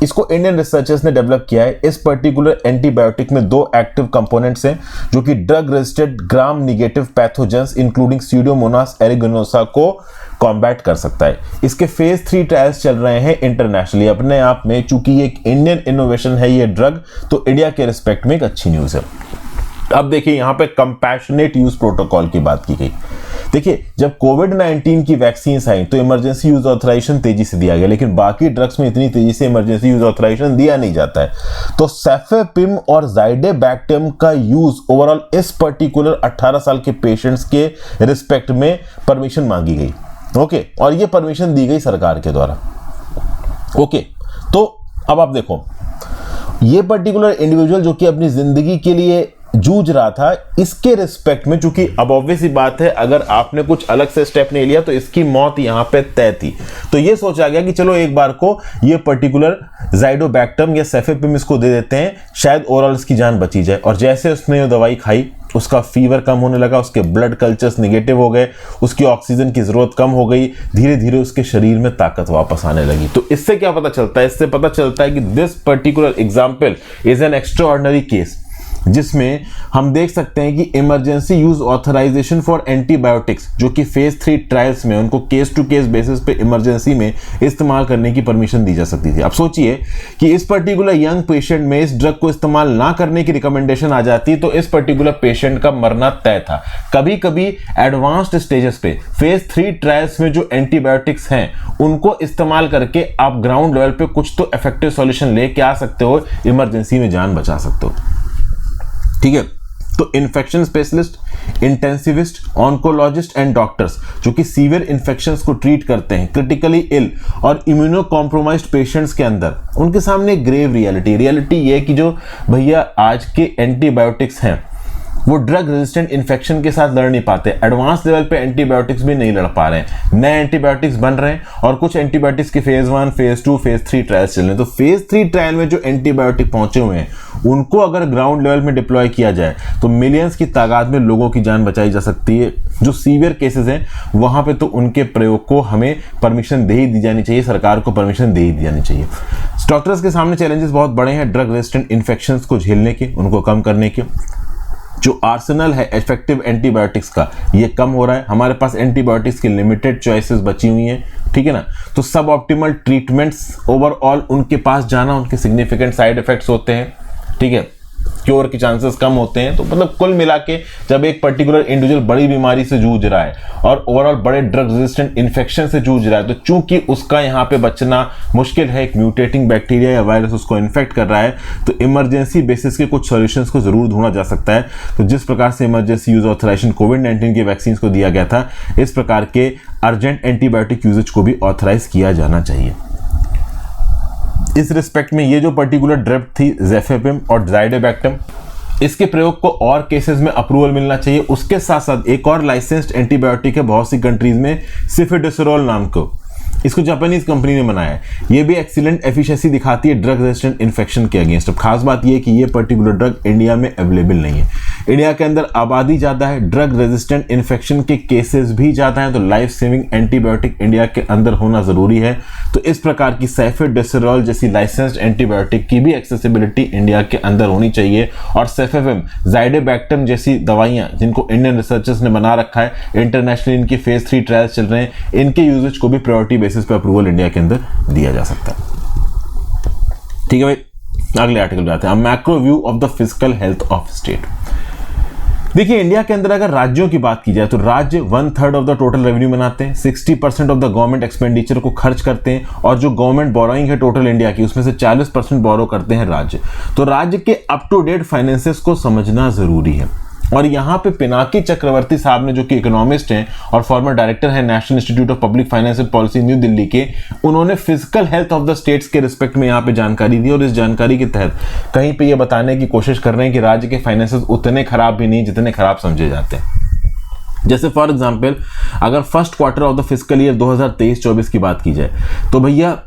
इसको इंडियन रिसर्चर्स ने डेवलप किया है। इस पर्टिकुलर एंटीबायोटिक में 2 एक्टिव कंपोनेंट्स हैं जो कि drug resistant gram negative pathogens including pseudomonas aeruginosa को कॉम्बैट कर सकता है। इसके फेज 3 ट्रायल्स चल रहे हैं इंटरनेशनली। अपने आप में चूंकि ये एक इंडियन इनोवेशन है ये ड्रग, तो इंडिया के रिस्पेक्ट में एक अच्छी न्यूज है। अब देखिए, यहां पे कंपैशनेट यूज प्रोटोकॉल की बात की गई। देखिए, जब कोविड-19 की वैक्सीन आई तो इमरजेंसी यूज ऑथराइजेशन तेजी से दिया गया, लेकिन बाकी ड्रग्स में इतनी तेजी से इमरजेंसी यूज ऑथराइजेशन दिया नहीं जाता है। तो सेफेपिम और ज़ाइडोबैक्टम का यूज ओवरऑल इस पर्टिकुलर 18 साल के पेशेंट्स के रिस्पेक्ट में परमिशन मांगी गई। ओके, और ये परमिशन दी गई सरकार के द्वारा। ओके, तो अब आप देखो, ये पर्टिकुलर इंडिविजुअल जो कि अपनी जिंदगी के लिए जूझ रहा था, इसके रिस्पेक्ट में चूंकि अब ऑब्वियस ही बात है, अगर आपने कुछ अलग से स्टेप नहीं लिया तो इसकी मौत यहां पे तय थी। तो ये सोचा गया कि चलो एक बार को ये पर्टिकुलर ज़ाइडोबैक्टम या सेफेपिम इसको दे देते हैं, शायद ओवरऑल इसकी जान बची जाए। और जैसे उसने ये दवाई खाई, उसका फीवर कम होने लगा, उसके ब्लड कल्चर्स नेगेटिव हो गए, उसकी ऑक्सीजन की जरूरत कम हो गई, धीरे धीरे उसके शरीर में ताकत वापस आने लगी। तो इससे क्या पता चलता है? इससे पता चलता है कि this particular example is an extraordinary case, जिसमें हम देख सकते हैं कि emergency use authorisation for antibiotics जो कि फेज 3 ट्रायल्स में उनको केस टू केस बेसिस पे इमरजेंसी में इस्तेमाल करने की परमिशन दी जा सकती थी। अब सोचिए कि इस पर्टिकुलर यंग पेशेंट में इस ड्रग को इस्तेमाल ना करने की रिकमेंडेशन आ जाती तो इस पर्टिकुलर पेशेंट का मरना तय था। कभी कभी एडवांस्ड स्टेजेस पे फेज 3 ट्रायल्स में जो एंटीबायोटिक्स हैं उनको इस्तेमाल करके आप ग्राउंड लेवल पे कुछ तो इफेक्टिव सॉल्यूशन लेके आ सकते हो, इमरजेंसी में जान बचा सकते हो। ठीक है, तो infection specialist, intensivist, oncologist and doctors जो कि सीवियर इन्फेक्शंस को ट्रीट करते हैं, क्रिटिकली इल और इम्यूनो कॉम्प्रोमाइज्ड पेशेंट्स के अंदर उनके सामने ग्रेव रियलिटी ये है कि जो भैया आज के एंटीबायोटिक्स हैं वो ड्रग रेजिस्टेंट इन्फेक्शन के साथ लड़ नहीं पाते, एडवांस लेवल पे एंटीबायोटिक्स भी नहीं लड़ पा रहे हैं, नए एंटीबायोटिक्स बन रहे हैं और कुछ एंटीबायोटिक्स के फेज 1, फेज 2, फेज 3 ट्रायल्स चल रहे हैं। तो फेज 3 ट्रायल में जो एंटीबायोटिक पहुंचे हुए हैं उनको अगर ग्राउंड लेवल में डिप्लॉय किया जाए तो मिलियंस की तादाद में लोगों की जान बचाई जा सकती है। जो सीवियर केसेस हैं वहां पे तो उनके प्रयोग को हमें परमिशन दे ही दी जानी चाहिए, सरकार को परमिशन दे ही दी जानी चाहिए। डॉक्टर्स के सामने चैलेंजेस बहुत बड़े हैं ड्रग रेजिस्टेंट इन्फेक्शंस को झेलने के, उनको कम करने के। जो आर्सेनल है इफेक्टिव एंटीबायोटिक्स का ये कम हो रहा है, हमारे पास एंटीबायोटिक्स की लिमिटेड चॉइसेस बची हुई हैं, ठीक है ना। तो सब ऑप्टिमल ट्रीटमेंट्स ओवरऑल उनके पास जाना, उनके सिग्निफिकेंट साइड इफेक्ट्स होते हैं, ठीक है। क्योर के चांसेस कम होते हैं। तो मतलब कुल मिला के जब एक पर्टिकुलर इंडिविजुअल बड़ी बीमारी से जूझ रहा है और ओवरऑल बड़े ड्रग रेजिस्टेंट इन्फेक्शन से जूझ रहा है, तो चूंकि उसका यहाँ पे बचना मुश्किल है, एक म्यूटेटिंग बैक्टीरिया या वायरस उसको इन्फेक्ट कर रहा है, तो इमरजेंसी बेसिस के कुछ सॉल्यूशंस को जरूर ढूंढा जा सकता है। तो जिस प्रकार से इमरजेंसी यूज ऑथराइजेशन कोविड-19 के वैक्सीन को दिया गया था, इस प्रकार के अर्जेंट एंटीबायोटिक यूजेज को भी ऑथराइज किया जाना चाहिए। इस रिस्पेक्ट में ये जो पर्टिकुलर ड्रग थी ज़ेफेपिम और ज़ाइडोबैक्टम, इसके प्रयोग को और केसेस में अप्रूवल मिलना चाहिए। उसके साथ साथ एक और लाइसेंस्ड एंटीबायोटिक है बहुत सी कंट्रीज में, सिफिडेसोरोल नाम को, इसको जापानीज कंपनी ने बनाया है। ये भी एक्सीलेंट एफिशिएंसी दिखाती है ड्रग रेजिस्टेंट इन्फेक्शन के अगेंस्ट। अब खास बात ये है कि ये पर्टिकुलर ड्रग इंडिया में अवेलेबल नहीं है। इंडिया के अंदर आबादी ज़्यादा है, ड्रग रेजिस्टेंट इन्फेक्शन के केसेस भी ज़्यादा हैं, तो लाइफ सेविंग एंटीबायोटिक इंडिया के अंदर होना ज़रूरी है। तो इस प्रकार की सेफिडेसोरोल जैसी लाइसेंस्ड एंटीबायोटिक की भी एक्सेसिबिलिटी इंडिया के अंदर होनी चाहिए। और सेफेविम, ज़ाइडोबैक्टम जैसी दवाइयाँ जिनको इंडियन रिसर्चर्स ने बना रखा है, इंटरनेशनली इनकी फेज 3 ट्रायल्स चल रहे हैं, इनके यूजेज को भी प्रायोरिटी बेसिस पे अप्रूवल इंडिया के अंदर दिया जा सकता है। ठीक है भाई, अगले आर्टिकल पे आते हैं। Macro view of the physical health of state. देखिए, इंडिया के अंदर अगर राज्यों की बात की जाए तो राज्य 1/3 ऑफ द टोटल रेवेन्यू बनाते हैं, 60% ऑफ द गवर्नमेंट एक्सपेंडिचर को खर्च करते हैं, और जो गवर्नमेंट बोरोइंग है टोटल इंडिया की, उसमें से 40% बोरो करते हैं राज्य। तो राज्य के अप टू डेट फाइनेंसेस को समझना जरूरी है। और यहाँ पे पिनाकी चक्रवर्ती साहब ने, जो कि इकोनॉमिस्ट हैं और फॉर्मर डायरेक्टर हैं national institute of public finance and policy new Delhi के, उन्होंने physical health of the states के रिस्पेक्ट में यहाँ पे जानकारी दी। और इस जानकारी के तहत कहीं पे ये बताने की कोशिश कर रहे हैं कि राज्य के फाइनेंसेस उतने खराब भी नहीं जितने खराब समझे जाते हैं। जैसे फॉर एग्जाम्पल, अगर first quarter of the physical year 2023-24 की बात की जाए, तो भैया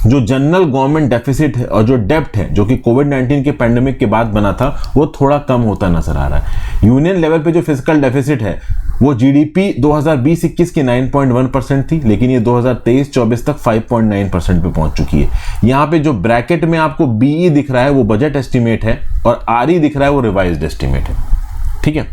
जो जनरल गवर्नमेंट डेफिसिट है और जो डेब्ट है, जो कि कोविड-19 के पैंडेमिक के बाद बना था, वो थोड़ा कम होता नजर आ रहा है। यूनियन लेवल पे जो फिजिकल डेफिसिट है वो जीडीपी 2020-21 की 9.1% थी, लेकिन ये 2023-24 तक 5.9% पे पहुंच चुकी है। यहाँ पे जो ब्रैकेट में आपको बीई दिख रहा है वो बजट एस्टिमेट है, और आरई दिख रहा है वो रिवाइज्ड एस्टिमेट है। ठीक है,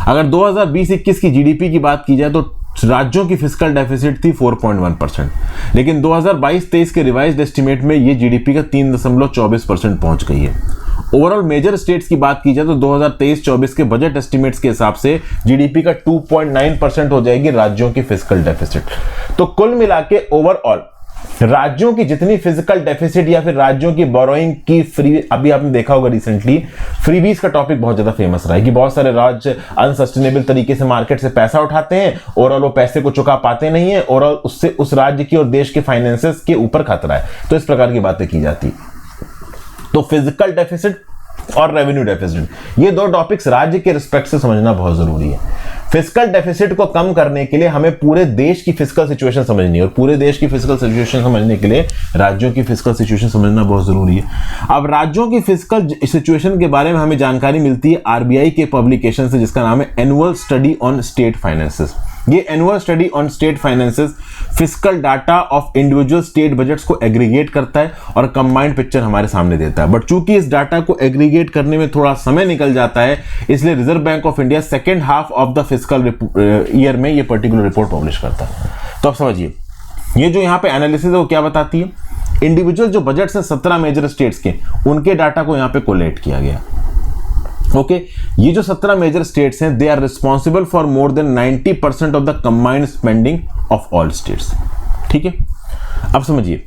अगर 2020-21 की जीडीपी की बात की जाए तो राज्यों की फिजिकल डेफिसिट थी 4.1%, लेकिन 2022-23 के रिवाइज्ड एस्टिमेट में ये जीडीपी का 3.24% पहुंच गई है। ओवरऑल मेजर स्टेट्स की बात की जाए तो 2023-24 के बजट एस्टिमेट्स के हिसाब से जीडीपी का 2.9% हो जाएगी राज्यों की फिजिकल डेफिसिट। तो कुल मिला के ओवरऑल राज्यों की जितनी फिजिकल डेफिसिट या फिर राज्यों की बोरोइंग की फ्री, अभी आपने देखा होगा रिसेंटली फ्रीबीज का टॉपिक बहुत ज्यादा फेमस रहा है कि बहुत सारे राज्य अनसस्टेनेबल तरीके से मार्केट से पैसा उठाते हैं और वो पैसे को चुका पाते नहीं है, और उससे उस राज्य की और देश के फाइनेंसेस के ऊपर खतरा है। तो इस प्रकार की बातें की जाती है। तो फिजिकल डेफिसिट और रेवेन्यू डेफिसिट, ये दो टॉपिक्स राज्य के रिस्पेक्ट से समझना बहुत जरूरी है। फिजिकल डेफिसिट को कम करने के लिए हमें पूरे देश की फिजिकल सिचुएशन समझनी है, और पूरे देश की फिजिकल सिचुएशन समझने के लिए राज्यों की फिजिकल सिचुएशन समझना बहुत जरूरी है। अब राज्यों की फिजिकल सिचुएशन के बारे में हमें जानकारी मिलती है आरबीआई के पब्लिकेशन से, जिसका नाम है annual study on state finances. ये annual study on state finances physical data of individual state budgets को एग्रीगेट करता है और कंबाइंड पिक्चर हमारे सामने देता है। बट चूंकि इस डाटा को एग्रीगेट करने में थोड़ा समय निकल जाता है, इसलिए reserve bank of India second half of the physical year में ये पर्टिकुलर रिपोर्ट पब्लिश करता है। तो अब समझिए, ये जो यहाँ पे एनालिसिस है वो क्या बताती है, इंडिविजुअल जो बजट्स हैं 17 मेजर स्टेट्स के, उनके डाटा को यहाँ पे कोलेक्ट किया गया। ओके, ये जो 17 मेजर स्टेट्स हैं, they are responsible for more than 90% of the combined spending of all states. ठीक है, अब समझिए,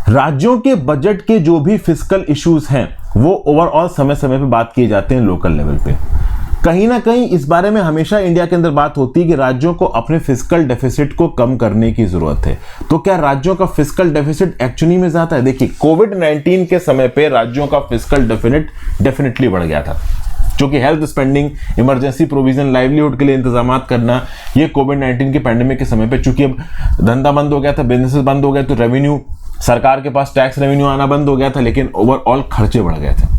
राज्यों के बजट के जो भी फिजिकल इश्यूज हैं वो ओवरऑल समय समय पे बात किए जाते हैं लोकल लेवल पे। कहीं ना कहीं इस बारे में हमेशा इंडिया के अंदर बात होती है कि राज्यों को अपने फिजिकल डेफिसिट को कम करने की जरूरत है। तो क्या राज्यों का फिजिकल डेफिसिट एक्चुअली में ज्यादा है? देखिए, कोविड-19 के समय पे राज्यों का फिजिकल डेफिनेटली बढ़ गया था, क्योंकि health spending, emergency provision, livelihood के लिए इंतजाम करना, ये कोविड-19 के पैंडेमिक के समय पे, चूंकि अब धंधा बंद हो गया था, बिजनेसेस बंद हो गए, तो रेवेन्यू, सरकार के पास टैक्स रेवेन्यू आना बंद हो गया था, लेकिन ओवरऑल खर्चे बढ़ गए थे।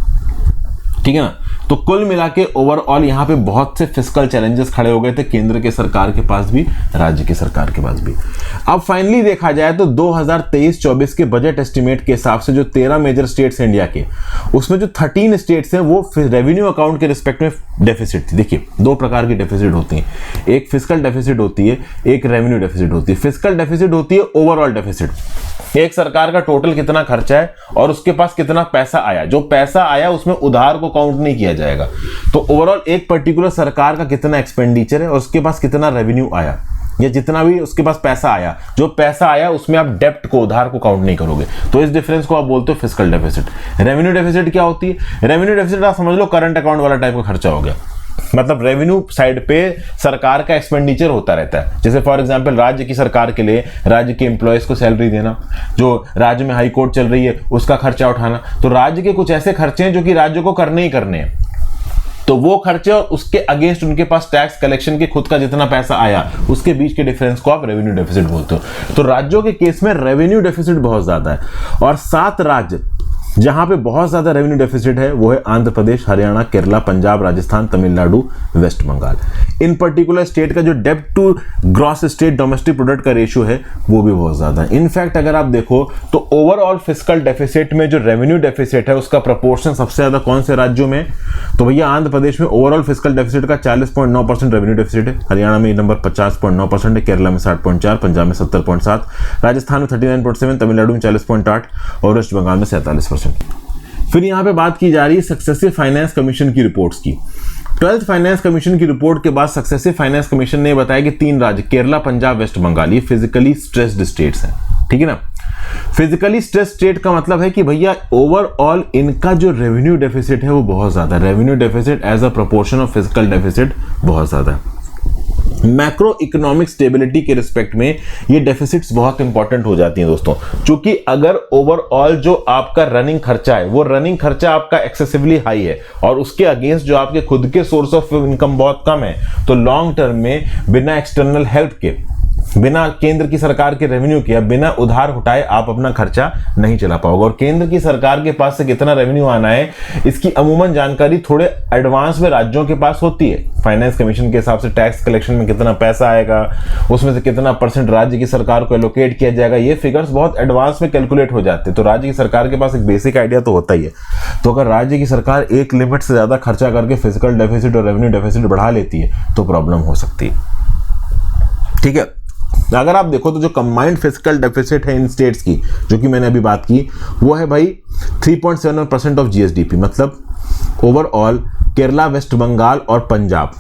ठीक है ना, तो कुल मिला के ओवरऑल यहाँ पे बहुत से फिस्कल चैलेंजेस खड़े हो गए थे, केंद्र के सरकार के पास भी, राज्य की सरकार के पास भी। अब फाइनली देखा जाए तो 2023-24 के बजट एस्टिमेट के हिसाब से जो 13 मेजर स्टेट्स इंडिया के, उसमें जो 13 स्टेट्स हैं वो रेवेन्यू अकाउंट के रिस्पेक्ट में डेफिसिट थी। देखिए, दो प्रकार की डेफिसिट होती हैं, एक फिस्कल डेफिसिट होती है, एक रेवेन्यू डेफिसिट होती है। फिस्कल डेफिसिट होती है ओवरऑल डेफिसिट, एक सरकार का टोटल कितना खर्चा है और उसके पास कितना पैसा आया, जो पैसा आया उसमें उधार को काउंट नहीं किया जाएगा। तो ओवरऑल एक पर्टिकुलर सरकार का कितना एक्सपेंडिचर है और उसके पास कितना रेवेन्यू आया, या जितना भी उसके पास पैसा आया, जो पैसा आया उसमें आप डेप्ट को, उधार को काउंट नहीं करोगे, तो इस डिफरेंस को आप बोलते हो फिस्कल डेफिसिट। रेवेन्यू डेफिसिट क्या होती है? रेवेन्यू डेफिसिट आप समझ लो करंट अकाउंट वाला टाइप का खर्चा हो गया, मतलब रेवेन्यू साइड पे सरकार का एक्सपेंडिचर होता रहता है। जैसे फॉर एग्जांपल राज्य की सरकार के लिए राज्य के एम्प्लॉयज को सैलरी देना, जो राज्य में हाई कोर्ट चल रही है उसका खर्चा उठाना, तो राज्य के कुछ ऐसे खर्चे हैं जो कि राज्य को करने ही करने हैं, तो वो खर्चे और उसके अगेंस्ट उनके पास टैक्स कलेक्शन के खुद का जितना पैसा आया, उसके बीच के डिफरेंस को आप रेवेन्यू डेफिसिट बोलते हो। तो राज्यों के केस में रेवेन्यू डेफिसिट बहुत ज्यादा है, और 7 राज्य जहां पे बहुत ज्यादा रेवेन्यू डेफिसिट है वो है आंध्र प्रदेश, हरियाणा, केरला, पंजाब, राजस्थान, तमिलनाडु, वेस्ट बंगाल। इन पर्टिकुलर स्टेट का जो डेब्ट to gross state domestic product का रेशियो है वो भी बहुत ज्यादा है। इनफैक्ट अगर आप देखो तो ओवरऑल फिस्कल डेफिसिट में जो रेवेन्यू डेफिसिट है उसका प्रोपोर्शन सबसे ज्यादा कौन से राज्यों में? तो भैया आंध्र प्रदेश में ओवरऑल फिस्कल डेफिसिट का 40.9% रेवेन्यू डेफिसिट है, हरियाणा में नंबर 50.9% है, केरला में 60.4%, पंजाब में 70.7%, राजस्थान में 39.7%, तमिलनाडु में 40.8% और वेस्ट बंगाल में 47%। फिर यहां पे बात की जा रही है सक्सेसिव फाइनेंस कमीशन की रिपोर्ट्स की। 12th फाइनेंस कमीशन की रिपोर्ट के बाद सक्सेसिव फाइनेंस कमीशन ने बताया कि 3 राज्य केरला, पंजाब, वेस्ट बंगाल ये फिजिकली स्ट्रेस्ड स्टेट्स हैं, ठीक है ना। फिजिकली स्ट्रेस्ड स्टेट का मतलब है कि भैया ओवरऑल इनका जो रेवेन्यू डेफिसिट है वो बहुत ज्यादा है, revenue deficit as a proportion of fiscal deficit बहुत ज्यादा है। मैक्रो इकोनॉमिक स्टेबिलिटी के रिस्पेक्ट में ये डेफिसिट्स बहुत इंपॉर्टेंट हो जाती हैं दोस्तों, क्योंकि अगर ओवरऑल जो आपका रनिंग खर्चा है वो रनिंग खर्चा आपका एक्सेसिवली हाई है और उसके अगेंस्ट जो आपके खुद के सोर्स ऑफ इनकम बहुत कम है, तो लॉन्ग टर्म में बिना एक्सटर्नल हेल्प के, बिना केंद्र की सरकार के रेवेन्यू के, बिना उधार उठाए आप अपना खर्चा नहीं चला पाओगे। और केंद्र की सरकार के पास से कितना रेवेन्यू आना है इसकी अमूमन जानकारी थोड़े एडवांस में राज्यों के पास होती है। फाइनेंस कमीशन के हिसाब से टैक्स कलेक्शन में कितना पैसा आएगा, उसमें से कितना % राज्य की सरकार को एलोकेट किया जाएगा, ये फिगर्स बहुत एडवांस में कैलकुलेट हो जाते हैं। तो राज्य की सरकार के पास एक बेसिक आइडिया तो होता ही है। तो अगर राज्य की सरकार एक लिमिट से ज्यादा खर्चा करके फिजिकल डेफिसिट और रेवेन्यू डेफिसिट बढ़ा लेती है तो प्रॉब्लम हो सकती है, ठीक है। अगर आप देखो तो जो कंबाइंड फिस्कल डेफिसिट है इन स्टेट्स की, जो कि मैंने अभी बात की, वो है भाई 3.71% ऑफ जीएसडीपी, मतलब ओवरऑल केरला, वेस्ट बंगाल और पंजाब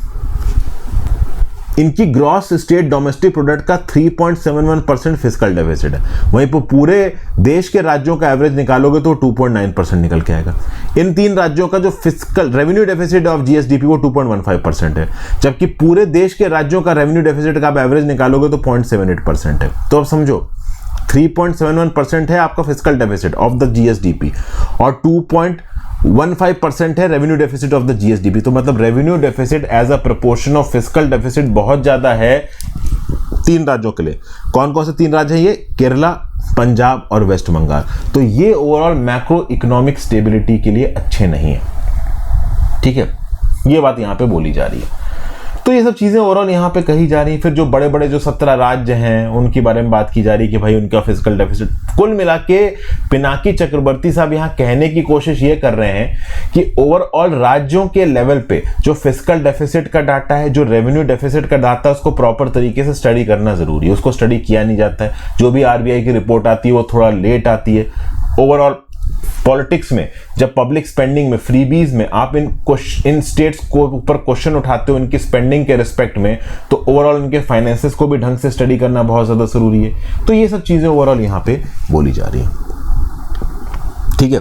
इनकी ग्रॉस स्टेट डोमेस्टिक प्रोडक्ट का 3.71% फिस्कल डेफिसिट है। वहीं पर पूरे देश के राज्यों का एवरेज निकालोगे तो 2.9% निकल के आएगा। इन 3 राज्यों का जो fiscal revenue deficit of GSDP वो 2.15% है, जबकि पूरे देश के राज्यों का रेवेन्यू डेफिसिट का आप एवरेज निकालोगे तो 0.78% है। तो अब समझो 3.71% है आपका fiscal deficit of the GSDP और 2.15% है revenue deficit of the GSDP. तो मतलब revenue deficit as a proportion of fiscal deficit बहुत ज्यादा है 3 राज्यों के लिए। कौन कौन से 3 राज्य हैं ये? केरला, पंजाब और वेस्ट बंगाल। तो ये ओवरऑल मैक्रो इकोनॉमिक स्टेबिलिटी के लिए अच्छे नहीं है, ठीक है, ये बात यहां पे बोली जा रही है। तो ये सब चीजें ओवरऑल यहाँ पे कही जा रही हैं। फिर जो बड़े बड़े जो 17 राज्य हैं उनके बारे में बात की जा रही है कि भाई उनका फिजिकल डेफिसिट। कुल मिला के पिनाकी चक्रवर्ती साहब यहाँ कहने की कोशिश ये कर रहे हैं कि ओवरऑल राज्यों के लेवल पे जो फिजिकल डेफिसिट का डाटा है, जो रेवेन्यू डेफिसिट का डाटा, उसको प्रॉपर तरीके से स्टडी करना जरूरी है। उसको स्टडी किया नहीं जाता है। जो भी आरबीआई की रिपोर्ट आती है वो थोड़ा लेट आती है। ओवरऑल पॉलिटिक्स में जब पब्लिक स्पेंडिंग में, फ्रीबीज में आप इन स्टेट्स को ऊपर क्वेश्चन उठाते हो इनकी स्पेंडिंग के रिस्पेक्ट में, तो ओवरऑल इनके फाइनेंसेस को भी ढंग से स्टडी करना बहुत ज्यादा जरूरी है। तो ये सब चीजें ओवरऑल यहां पे बोली जा रही हैं, ठीक है।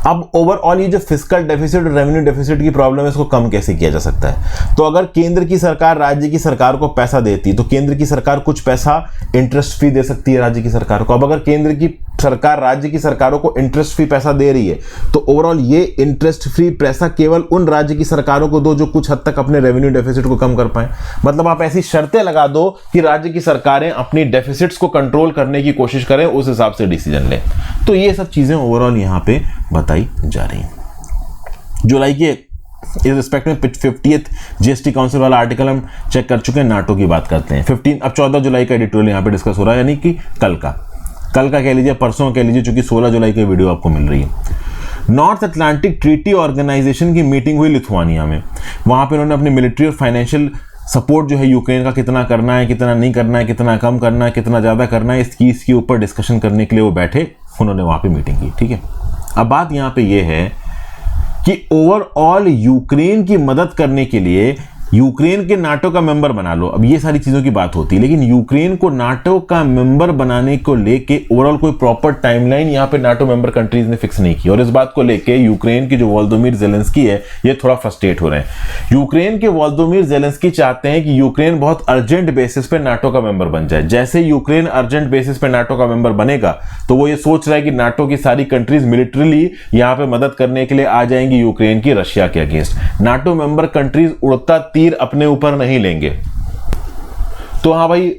अब ओवरऑल ये जो फिस्कल डेफिसिट और रेवेन्यू डेफिसिट की प्रॉब्लम है इसको कम कैसे किया जा सकता है? तो अगर केंद्र की सरकार राज्य की सरकार को पैसा देती है तो केंद्र की सरकार कुछ पैसा इंटरेस्ट फ्री दे सकती है राज्य की सरकार को। अब अगर केंद्र की सरकार राज्य की सरकारों को इंटरेस्ट फ्री पैसा दे रही है तो ओवरऑल ये इंटरेस्ट फ्री पैसा केवल उन राज्य की सरकारों को दो जो कुछ हद तक अपने रेवेन्यू डेफिसिट को कम कर पाए। मतलब आप ऐसी शर्तें लगा दो कि राज्य की सरकारें अपनी डेफिसिट्स को कंट्रोल करने की कोशिश करें, उस हिसाब से डिसीजन लें। तो ये सब चीजें ओवरऑल यहां पे बताई जा रही हैं, जुलाई के इस रिस्पेक्ट में 50th जीएसटी काउंसिल वाला आर्टिकल हम चेक कर चुके हैं। नाटो की बात करते हैं। 14 जुलाई का एडिटोरियल यहाँ पे डिस्कस हो रहा है, यानी कि कल का कह लीजिए, परसों कह लीजिए, चूंकि 16 जुलाई की वीडियो आपको मिल रही है। नॉर्थ अटलांटिक ट्रीटी ऑर्गेनाइजेशन की मीटिंग हुई लिथुआनिया में। वहां पे उन्होंने अपनी मिलिट्री और फाइनेंशियल सपोर्ट जो है यूक्रेन का कितना करना है, कितना नहीं करना है, कितना कम करना है, कितना ज़्यादा करना है, इसके ऊपर डिस्कशन करने के लिए वो बैठे, उन्होंने वहाँ पे मीटिंग की। ठीक है, अब बात यहाँ पे ये है कि ओवरऑल यूक्रेन की मदद करने के लिए यूक्रेन के नाटो का मेंबर बना लो। अब ये सारी चीज़ों की बात होती है, लेकिन यूक्रेन को नाटो का मेंबर बनाने को लेके ओवरऑल कोई प्रॉपर टाइमलाइन यहाँ पे नाटो मेंबर कंट्रीज ने फिक्स नहीं की। और इस बात को लेके यूक्रेन की जो वोलोदिमीर ज़ेलेंस्की है, ये थोड़ा फ्रस्ट्रेट हो रहे हैं। यूक्रेन के वोलोदिमीर ज़ेलेंस्की चाहते हैं कि यूक्रेन बहुत अर्जेंट बेसिस पे नाटो का मेंबर बन जाए। जैसे यूक्रेन अर्जेंट बेसिस पे नाटो का मेंबर बनेगा, तो वो ये सोच रहा है कि नाटो की सारी कंट्रीज मिलिट्रली यहाँ पे मदद करने के लिए आ जाएंगी यूक्रेन की रशिया के अगेंस्ट। नाटो मेंबर कंट्रीज उड़ता तीर अपने ऊपर नहीं लेंगे। तो हाँ भाई,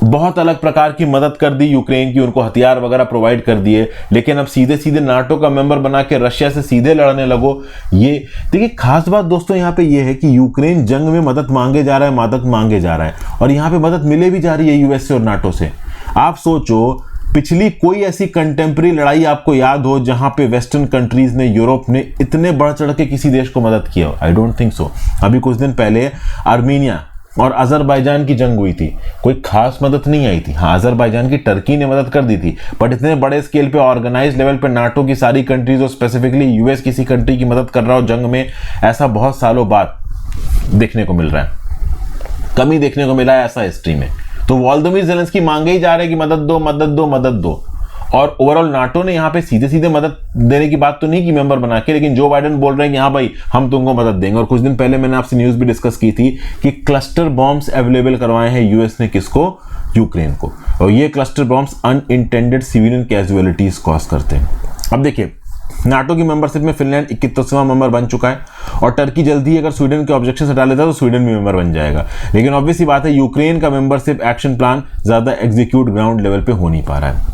बहुत अलग प्रकार की मदद कर दी यूक्रेन की, उनको हथियार वगैरह प्रोवाइड कर दिए, लेकिन अब सीधे सीधे नाटो का मेंबर बना के रशिया से सीधे लड़ने लगो। ये देखिए, खास बात दोस्तों यहाँ पे ये है कि यूक्रेन जंग में मदद मांगे जा रहा है, और यहाँ पे मदद मिले भी जा रही है यूएस से और नाटो से। आप सोचो, पिछली कोई ऐसी कंटेम्प्रेरी लड़ाई आपको याद हो जहां पे वेस्टर्न कंट्रीज ने, यूरोप ने इतने बढ़ चढ़ के किसी देश को मदद किया हो? I don't think so. अभी कुछ दिन पहले आर्मीनिया और अजरबैजान की जंग हुई थी, कोई खास मदद नहीं आई थी। हाँ, अजरबैजान की टर्की ने मदद कर दी थी, बट इतने बड़े स्केल पे ऑर्गेनाइज लेवल पे नाटो की सारी कंट्रीज और स्पेसिफिकली यूएस किसी कंट्री की मदद कर रहा हो जंग में, ऐसा बहुत सालों बाद देखने को मिल रहा है। कमी देखने को मिला है ऐसा हिस्ट्री में। तो वोलोदिमीर ज़ेलेंस्की मांगे ही जा रहे हैं कि मदद दो। और ओवरऑल नाटो ने यहाँ पे सीधे सीधे मदद देने की बात तो नहीं की मेंबर बना के, लेकिन जो बाइडेन बोल रहे हैं कि हाँ भाई, हम तुमको मदद देंगे। और कुछ दिन पहले मैंने आपसे न्यूज भी डिस्कस की थी कि क्लस्टर बॉम्ब्स अवेलेबल करवाए हैं यूएस ने, किसको? यूक्रेन को। और ये cluster bombs unintended civilian casualties cause करते हैं। अब देखिए, नाटो की मेंबरशिप में फिनलैंड 21वां मेंबर बन चुका है, और टर्की जल्दी अगर स्वीडन के ऑब्जेक्शन हटा लेता है तो स्वीडन भी मेंबर बन जाएगा। लेकिन ऑब्वियस सी बात है, यूक्रेन का मेंबरशिप एक्शन प्लान ज्यादा एग्जीक्यूट ग्राउंड लेवल पे हो नहीं पा रहा है।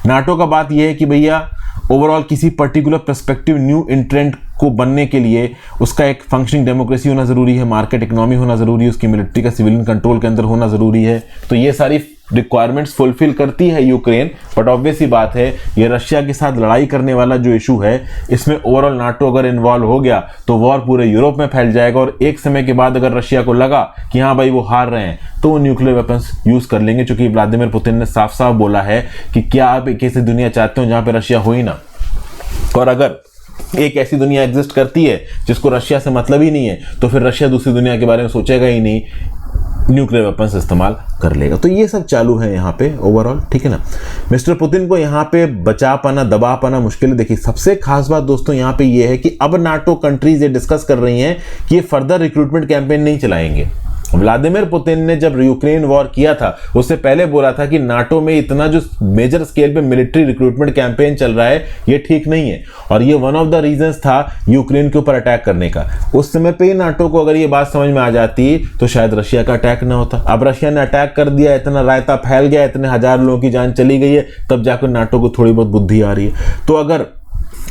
नाटो का बात यह है कि भैया, ओवरऑल किसी पर्टिकुलर पर्सपेक्टिव न्यू इंट्रेंट को बनने के लिए उसका एक फंक्शनिंग डेमोक्रेसी होना जरूरी है, मार्केट इकोनॉमी होना जरूरी है, उसकी मिलिट्री का सिविलियन कंट्रोल के अंदर होना जरूरी है। तो ये सारी रिक्वायरमेंट्स फुलफिल करती है यूक्रेन। बट ऑब्वियस ही बात है, ये रशिया के साथ लड़ाई करने वाला जो इशू है, इसमें ओवरऑल नाटो अगर इन्वॉल्व हो गया तो वॉर पूरे यूरोप में फैल जाएगा। और एक समय के बाद अगर रशिया को लगा कि हाँ भाई वो हार रहे हैं, तो वो न्यूक्लियर वेपन्स यूज कर लेंगे। क्योंकि व्लादिमीर पुतिन ने साफ साफ बोला है कि क्या आप एक ऐसी दुनिया चाहते हो जहां पे रशिया हो ही ना? और अगर एक ऐसी दुनिया एग्जिस्ट करती है जिसको रशिया से मतलब ही नहीं है, तो फिर रशिया दूसरी दुनिया के बारे में सोचेगा ही नहीं, न्यूक्लियर वेपन्स इस्तेमाल कर लेगा। तो ये सब चालू है यहाँ पे ओवरऑल, ठीक है ना। मिस्टर पुतिन को यहाँ पे बचा पाना, दबा पाना मुश्किल है। देखिए, सबसे खास बात दोस्तों यहाँ पे ये है कि अब नाटो कंट्रीज ये डिस्कस कर रही हैं कि ये फर्दर रिक्रूटमेंट कैंपेन नहीं चलाएंगे। व्लादिमीर पुतिन ने जब यूक्रेन वॉर किया था, उससे पहले बोला था कि नाटो में इतना जो मेजर स्केल पे मिलिट्री रिक्रूटमेंट कैंपेन चल रहा है, ये ठीक नहीं है। और ये वन ऑफ द रीजंस था यूक्रेन के ऊपर अटैक करने का। उस समय पे नाटो को अगर ये बात समझ में आ जाती तो शायद रशिया का अटैक ना होता। अब रशिया ने अटैक कर दिया, इतना रायता फैल गया, इतने हजार लोगों की जान चली गई है, तब जाकर नाटो को थोड़ी बहुत बुद्धि आ रही है। तो अगर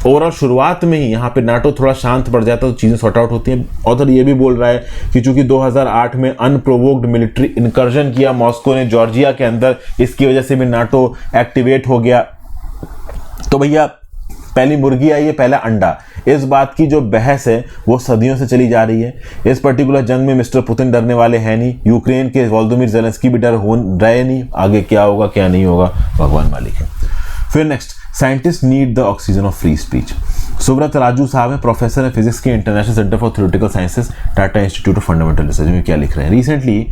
ओवरऑल शुरुआत में ही यहाँ पे नाटो थोड़ा शांत पड़ जाता तो चीजें सॉर्ट आउट होती हैं। ऑथर ये भी बोल रहा है कि चूंकि 2008 में अनप्रोवोक्ड मिलिट्री इनकर्जन किया मॉस्को ने जॉर्जिया के अंदर, इसकी वजह से भी नाटो एक्टिवेट हो गया। तो भैया, पहली मुर्गी आई है पहला अंडा, इस बात की जो बहस है वो सदियों से चली जा रही है। इस पर्टिकुलर जंग में मिस्टर पुतिन डरने वाले हैं नहीं, यूक्रेन के वोलोदिमीर ज़ेलेंस्की भी रहे नहीं। आगे क्या होगा क्या नहीं होगा, भगवान मालिक है। फिर next, scientist need the oxygen of free speech. Subrata Raju साहब है, प्रोफेसर है फिजिक्स के International Centre for Theoretical Sciences, Tata Institute of Fundamental Research में क्या लिख रहे हैं। रिसेंटली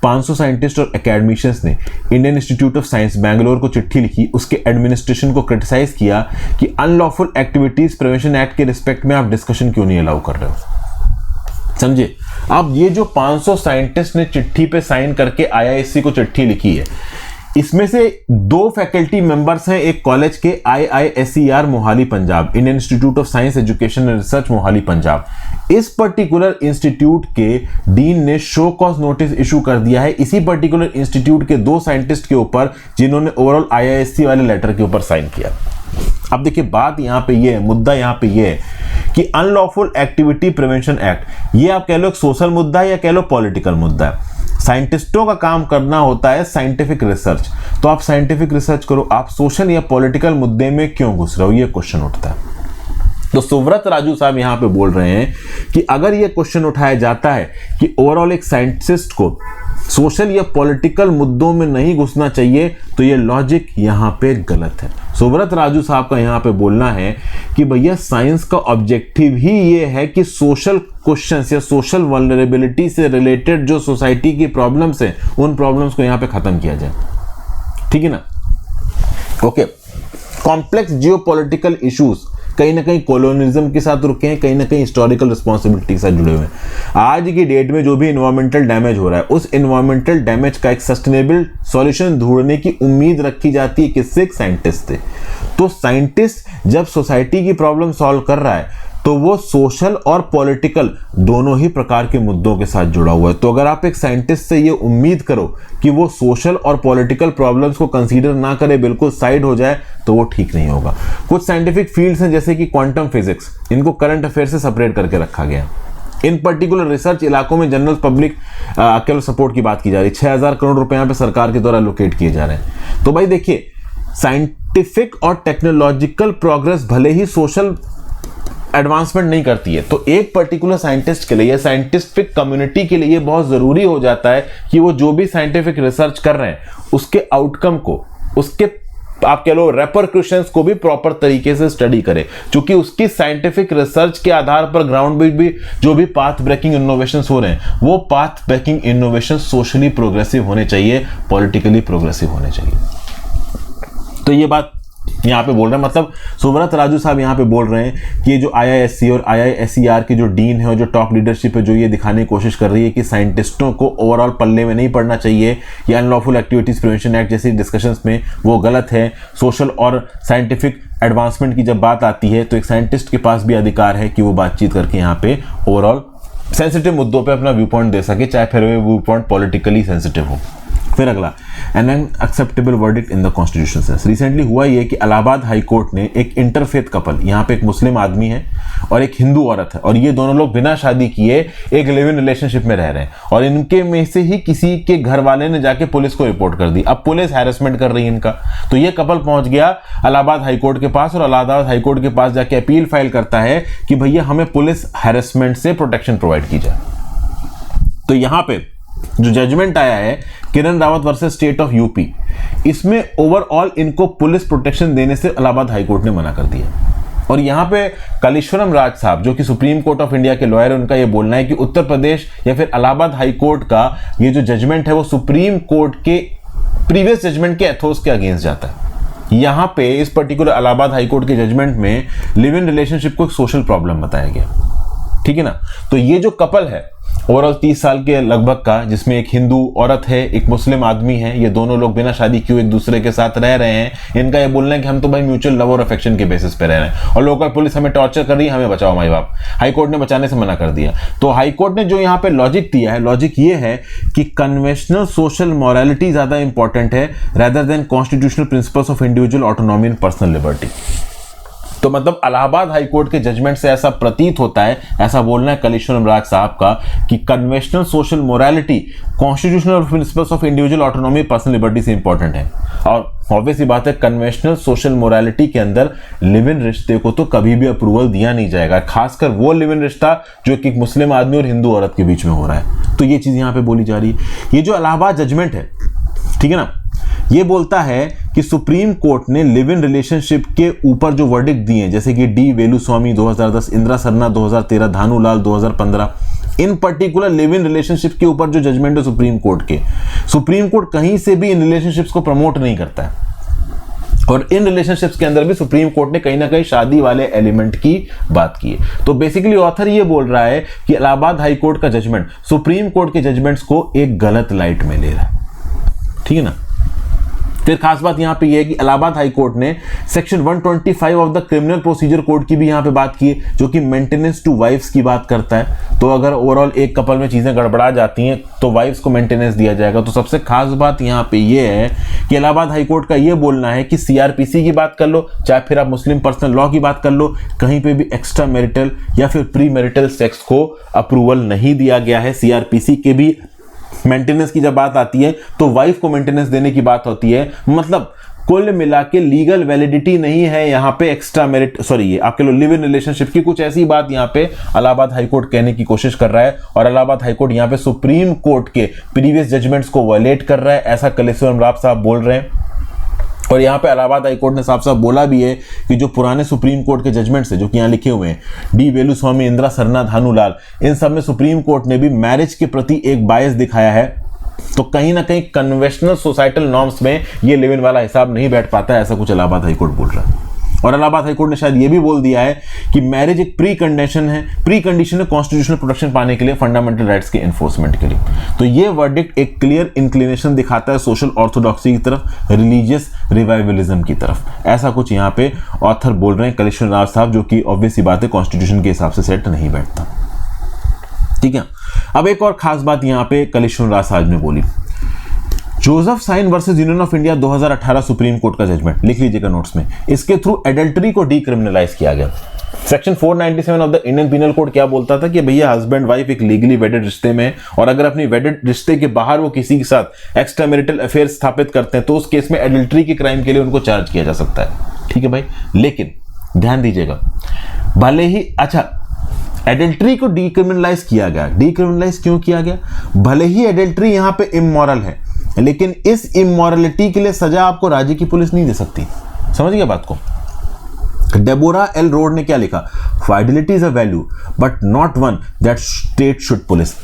500 साइंटिस्ट और एकेडमिशियंस ने Indian Institute of Science Bangalore को चिट्ठी लिखी, उसके एडमिनिस्ट्रेशन को क्रिटिसाइज किया कि अनलॉफुल एक्टिविटीज प्रिवेंशन एक्ट के रिस्पेक्ट में आप डिस्कशन क्यों नहीं अलाउ कर रहे हो। समझे आप, ये जो 500 साइंटिस्ट ने चिट्ठी पे साइन करके IISc को चिट्ठी लिखी है, इसमें से 2 फैकल्टी मेंबर्स हैं एक कॉलेज के, IISER Mohali Punjab, Indian Institute of science education and research Mohali Punjab. इस पर्टिकुलर इंस्टीट्यूट के डीन ने शो कॉज नोटिस इशू कर दिया है इसी पर्टिकुलर इंस्टीट्यूट के 2 साइंटिस्ट के ऊपर जिन्होंने ओवरऑल IISc वाले लेटर के ऊपर साइन किया। अब देखिए, बात यहां पे ये है, मुद्दा यहां पे ये है कि अनलॉफुल एक्टिविटी प्रिवेंशन एक्ट, ये आप कह लो एक सोशल मुद्दा है या कह लो पॉलिटिकल मुद्दा है। साइंटिस्टों का काम करना होता है साइंटिफिक रिसर्च, तो आप साइंटिफिक रिसर्च करो, आप सोशल या पॉलिटिकल मुद्दे में क्यों घुस रहे हो, ये क्वेश्चन उठता है। तो सुव्रत राजू साहब यहां पे बोल रहे हैं कि अगर ये क्वेश्चन उठाया जाता है कि ओवरऑल एक साइंटिस्ट को सोशल या पॉलिटिकल मुद्दों में नहीं घुसना चाहिए, तो ये लॉजिक यहां पे गलत है। सुव्रत राजू साहब का यहां पे बोलना है कि भैया साइंस का ऑब्जेक्टिव ही ये है कि सोशल क्वेश्चंस या सोशल वल्नरेबिलिटी से रिलेटेड जो सोसाइटी की प्रॉब्लम्स है, उन प्रॉब्लम्स को यहां पे खत्म किया जाए, ठीक है ना। ओके, कॉम्प्लेक्स जियोपॉलिटिकल इश्यूज कहीं ना कहीं कॉलोनिज्म के साथ रुके हैं, कहीं ना कहीं हिस्टोरिकल रिस्पॉन्सिबिलिटी के साथ जुड़े हुए हैं। आज की डेट में जो भी इन्वायरमेंटल डैमेज हो रहा है, उस इन्वायरमेंटल डैमेज का एक सस्टेनेबल सॉल्यूशन ढूंढने की उम्मीद रखी जाती है किससे? एक साइंटिस्ट से। तो साइंटिस्ट जब सोसाइटी की प्रॉब्लम सॉल्व कर रहा है तो वो सोशल और पॉलिटिकल दोनों ही प्रकार के मुद्दों के साथ जुड़ा हुआ है। तो अगर आप एक साइंटिस्ट से ये उम्मीद करो कि वो सोशल और पॉलिटिकल प्रॉब्लम्स को कंसीडर ना करे, बिल्कुल साइड हो जाए, तो वो ठीक नहीं होगा। कुछ साइंटिफिक फील्ड्स हैं जैसे कि क्वांटम फिजिक्स, इनको करंट अफेयर से सेपरेट करके रखा गया। इन पर्टिकुलर रिसर्च इलाकों में जनरल पब्लिक केवल सपोर्ट की बात की जा रही है। 6000 करोड़ रुपए यहाँ पे सरकार के द्वारा लोकेट किए जा रहे हैं। तो भाई देखिए, साइंटिफिक और टेक्नोलॉजिकल प्रोग्रेस भले ही सोशल एडवांसमेंट नहीं करती है, तो एक पर्टिकुलर साइंटिस्ट के लिए, साइंटिफिक कम्युनिटी के लिए बहुत जरूरी हो जाता है कि वो जो भी साइंटिफिक रिसर्च कर रहे हैं उसके आउटकम को, उसके आप कह लो रेपरक्यूशंस को भी प्रॉपर तरीके से स्टडी करे, क्योंकि उसकी साइंटिफिक रिसर्च के आधार पर ग्राउंड भी जो भी पाथ ब्रेकिंग इनोवेशंस हो रहे हैं, वो path breaking innovation socially progressive होने चाहिए, पॉलिटिकली प्रोग्रेसिव होने चाहिए। तो ये बात यहाँ पे बोल रहे हैं, मतलब सुव्रत राजू साहब यहाँ पे बोल रहे हैं कि ये जो IISc और IISER की जो डीन है और जो टॉप लीडरशिप है, जो ये दिखाने की कोशिश कर रही है कि साइंटिस्टों को ओवरऑल पल्ले में नहीं पड़ना चाहिए, या अनलॉफुल एक्टिविटीज प्रिवेंशन एक्ट जैसी डिस्कशंस में, वो गलत है। सोशल और साइंटिफिक एडवांसमेंट की जब बात आती है तो एक साइंटिस्ट के पास भी अधिकार है कि वो बातचीत करके यहाँ पे ओवरऑल सेंसिटिव मुद्दों पे अपना व्यू पॉइंट दे सके, चाहे फिर वो व्यू पॉइंट पॉलिटिकली सेंसिटिव हो। फिर अगला, an unacceptable verdict in the constitution sense. Recently हुआ ये कि इलाहाबाद हाई कोर्ट ने एक इंटरफेथ कपल, यहाँ पे एक मुस्लिम आदमी है और एक हिंदू औरत है, और ये दोनों लोग बिना शादी किए एक लिव इन रिलेशनशिप में रह रहे हैं, और इनके में से ही किसी के घर वाले ने जाके पुलिस को रिपोर्ट कर दी। अब पुलिस हैरेसमेंट कर रही है इनका, तो ये कपल पहुंच गया इलाहाबाद हाई कोर्ट के पास, और इलाहाबाद हाई कोर्ट के पास जाके अपील फाइल करता है कि भैया हमें पुलिस हैरेसमेंट से प्रोटेक्शन प्रोवाइड की जाए। तो यहां पे जो जजमेंट आया है Kiran Rawat versus state of UP, इसमें ओवरऑल इनको पुलिस प्रोटेक्शन देने से इलाहाबाद हाई कोर्ट ने मना कर दिया। और यहां पे कलेश्वरम राज साहब, जो कि सुप्रीम कोर्ट ऑफ इंडिया के लॉयर, उनका यह बोलना है कि उत्तर प्रदेश या फिर इलाहाबाद हाई कोर्ट का ये जो जजमेंट है वो सुप्रीम कोर्ट के प्रीवियस जजमेंट के एथोस के अगेंस्ट जाता है। यहां पे इस पर्टिकुलर इलाहाबाद हाई कोर्ट के जजमेंट में लिव इन रिलेशनशिप को एक सोशल प्रॉब्लम बताया गया, ठीक है ना। तो ये जो कपल है ओवरऑल 30 साल के लगभग का, जिसमें एक हिंदू औरत है, एक मुस्लिम आदमी है, ये दोनों लोग बिना शादी किए एक दूसरे के साथ रह रहे हैं। इनका ये बोलना है कि हम तो भाई म्यूचुअल लव और अफेक्शन के बेसिस पे रह रहे हैं, और लोकल पुलिस हमें टॉर्चर कर रही है, हमें बचाओ माई बाप। हाई कोर्ट ने बचाने से मना कर दिया। तो हाई कोर्ट ने जो यहाँ पे लॉजिक दिया है, लॉजिक ये है कि कन्वेंशनल सोशल मॉरलिटी ज्यादा इंपॉर्टेंट है rather than constitutional principles of individual autonomy and personal liberty. तो मतलब इलाहाबाद हाई कोर्ट के जजमेंट से ऐसा प्रतीत होता है, ऐसा बोलना है कलेश्वरम राज साहब का, कि conventional social morality constitutional principles of individual autonomy personal liberty से इंपॉर्टेंट है। और ऑब्वियसली बात है, कन्वेंशनल सोशल मोरालिटी के अंदर लिव इन रिश्ते को तो कभी भी अप्रूवल दिया नहीं जाएगा, खासकर वो लिव इन रिश्ता जो एक मुस्लिम आदमी और हिंदू औरत के बीच में हो रहा है। तो ये चीज यहाँ पे बोली जा रही है। ये जो इलाहाबाद जजमेंट है, ठीक है ना, ये बोलता है कि सुप्रीम कोर्ट ने लिव इन रिलेशनशिप के ऊपर जो वर्डिक्ट दिए, जैसे कि डी वेलुस्वामी 2010, इंदिरा सरना 2013, धानुलाल 2015, इन पर्टिकुलर लिव इन रिलेशनशिप के ऊपर जो जजमेंट है सुप्रीम कोर्ट के, सुप्रीम कोर्ट कहीं से भी इन रिलेशनशिप्स को प्रमोट नहीं करता है। और इन रिलेशनशिप्स के अंदर भी सुप्रीम कोर्ट ने कहीं ना कहीं शादी वाले एलिमेंट की बात की है। तो बेसिकली ऑथर ये बोल रहा है कि इलाहाबाद हाई कोर्ट का जजमेंट सुप्रीम कोर्ट के जजमेंट्स को एक गलत लाइट में ले रहा है, ठीक है ना। फिर खास बात यहां पे ये है कि इलाहाबाद हाई कोर्ट ने section 125 of the criminal procedure code की भी यहां पे बात की है, जो कि मेंटेनेंस टू वाइफ्स की बात करता है। तो अगर ओवरऑल एक कपल में चीजें गड़बड़ा जाती हैं तो वाइफ्स को मेंटेनेंस दिया जाएगा। तो सबसे खास बात यहां पे ये है कि इलाहाबाद हाई कोर्ट का ये बोलना है कि सीआरपीसी की बात कर लो, चाहे फिर आप मुस्लिम पर्सनल लॉ की बात कर लो, कहीं पे भी एक्स्ट्रा मैरिटल या फिर प्री मैरिटल सेक्स को अप्रूवल नहीं दिया गया है। सीआरपीसी के भी मेंटेनेंस की जब बात आती है तो वाइफ को मेंटेनेंस देने की बात होती है। मतलब कुल मिला के लीगल वैलिडिटी नहीं है यहाँ पे एक्स्ट्रा मेरिट ये आपके लो लिव इन रिलेशनशिप की। कुछ ऐसी बात यहाँ पे इलाहाबाद हाईकोर्ट कहने की कोशिश कर रहा है और इलाहाबाद हाईकोर्ट यहाँ पे सुप्रीम कोर्ट के प्रीवियस जजमेंट्स को वायलेट कर रहा है, ऐसा कलेक्टर अमराब साहब बोल रहे हैं। और यहाँ पे इलाहाबाद हाईकोर्ट ने साफ साफ बोला भी है कि जो पुराने सुप्रीम कोर्ट के जजमेंट्स है जो कि यहाँ लिखे हुए हैं, डी वेलुस्वामी, इंदिरा सरना, धानुलाल, इन सब में सुप्रीम कोर्ट ने भी मैरिज के प्रति एक बायस दिखाया है। तो कहीं ना कहीं कन्वेंशनल सोसाइटल नॉर्म्स में ये लिव इन वाला हिसाब नहीं बैठ पाता है, ऐसा कुछ इलाहाबाद हाईकोर्ट बोल रहा है। और इलाहाबाद हाईकोर्ट ने शायद ये भी बोल दिया है कि मैरिज एक प्री कंडीशन है कॉन्स्टिट्यूशनल प्रोटेक्शन पाने के लिए, फंडामेंटल राइट्स के एनफोर्समेंट के लिए। तो ये वर्डिक्ट एक क्लियर इंक्लिनेशन दिखाता है सोशल ऑर्थोडॉक्सी की तरफ, रिलीजियस रिवाइवलिज्म की तरफ। ऐसा कुछ यहाँ पे ऑथर बोल रहे हैं कलेक्टर राव साहब, जो कि ऑब्वियस सी बात है कॉन्स्टिट्यूशन के हिसाब से सेट नहीं बैठता। ठीक है, अब एक और खास बात यहाँ पे कलेक्टर राव साहब ने बोली, Joseph Shine versus Union of India 2018 Supreme Court का जजमेंट, लिख लीजिएगा नोट्स में। इसके थ्रू एडल्टरी को डीक्रिमिनलाइज किया गया। Section 497 of the Indian penal code क्या बोलता था कि भैया हस्बैंड वाइफ एक लीगली वेडेड रिश्ते में और अगर अपनी वेडेड रिश्ते के बाहर वो किसी के साथ एक्स्ट्रा मैरिटल अफेयर स्थापित करते हैं तो उस केस में एडल्टरी के क्राइम के लिए उनको चार्ज किया जा सकता है। ठीक है भाई, लेकिन ध्यान दीजिएगा, भले ही एडल्टरी को डीक्रिमिनलाइज किया गया, डीक्रिमिनलाइज क्यों किया गया? भले ही एडल्टरी यहां पे इमोरल है, लेकिन इस इमोरलिटी के लिए सजा आपको राज्य की पुलिस नहीं दे सकती। समझ गया बात को? डेबोरा एल रोड ने क्या लिखा? Fidelity is a value but not one that state should police.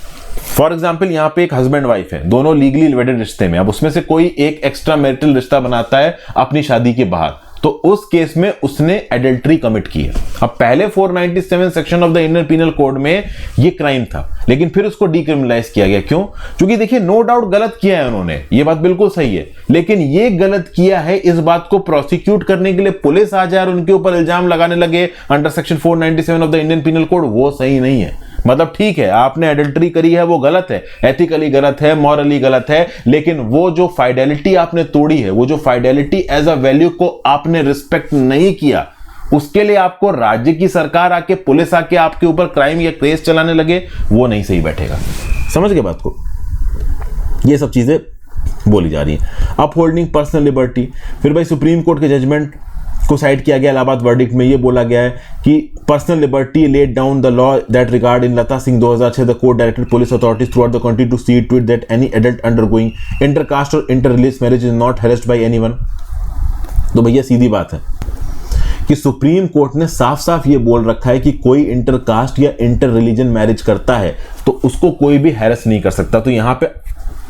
For example, यहां पे एक हस्बैंड वाइफ है, दोनों लीगली वेडेड रिश्ते में, अब उसमें से कोई एक एक्स्ट्रा मैरिटल रिश्ता बनाता है अपनी शादी के बाहर, तो उस केस में उसने एडल्टरी कमिट की है। अब पहले 497 section of the Indian penal code में ये क्राइम था, लेकिन फिर उसको डीक्रिमिनलाइज किया गया। क्यों? क्योंकि देखिए, नो डाउट गलत किया है उन्होंने, ये बात बिल्कुल सही है, लेकिन ये गलत किया है इस बात को प्रोसिक्यूट करने के लिए पुलिस आ जाए और उनके ऊपर इल्जाम लगाने लगे under section 497 of the Indian penal code, वो सही नहीं है। मतलब ठीक है, आपने एडल्टरी करी है, वो गलत है, एथिकली गलत है, मॉरली गलत है, लेकिन वो जो फाइडेलिटी आपने तोड़ी है, वो जो फाइडेलिटी एज अ वैल्यू को आपने रिस्पेक्ट नहीं किया, उसके लिए आपको राज्य की सरकार आके, पुलिस आके आपके ऊपर क्राइम या केस चलाने लगे, वो नहीं सही बैठेगा। समझ गए बात को? ये सब चीजें बोली जा रही है। अपहोल्डिंग पर्सनल लिबर्टी, फिर भाई सुप्रीम कोर्ट के जजमेंट को साइड किया गया। इलाहाबाद वर्डिक्ट में ये बोला गया है कि personal liberty laid down the law that regard in Lata Singh 2006 the court directed police authorities throughout the country to see to it that any adult undergoing intercaste और inter religious marriage is not harassed by anyone. तो भैया सीधी बात है कि Supreme Court ने साफ साफ ये बोल रखा है कि कोई इंटरकास्ट या इंटर रिलीजन मैरिज करता है तो उसको कोई भी हैरेस नहीं कर सकता। तो यहाँ पे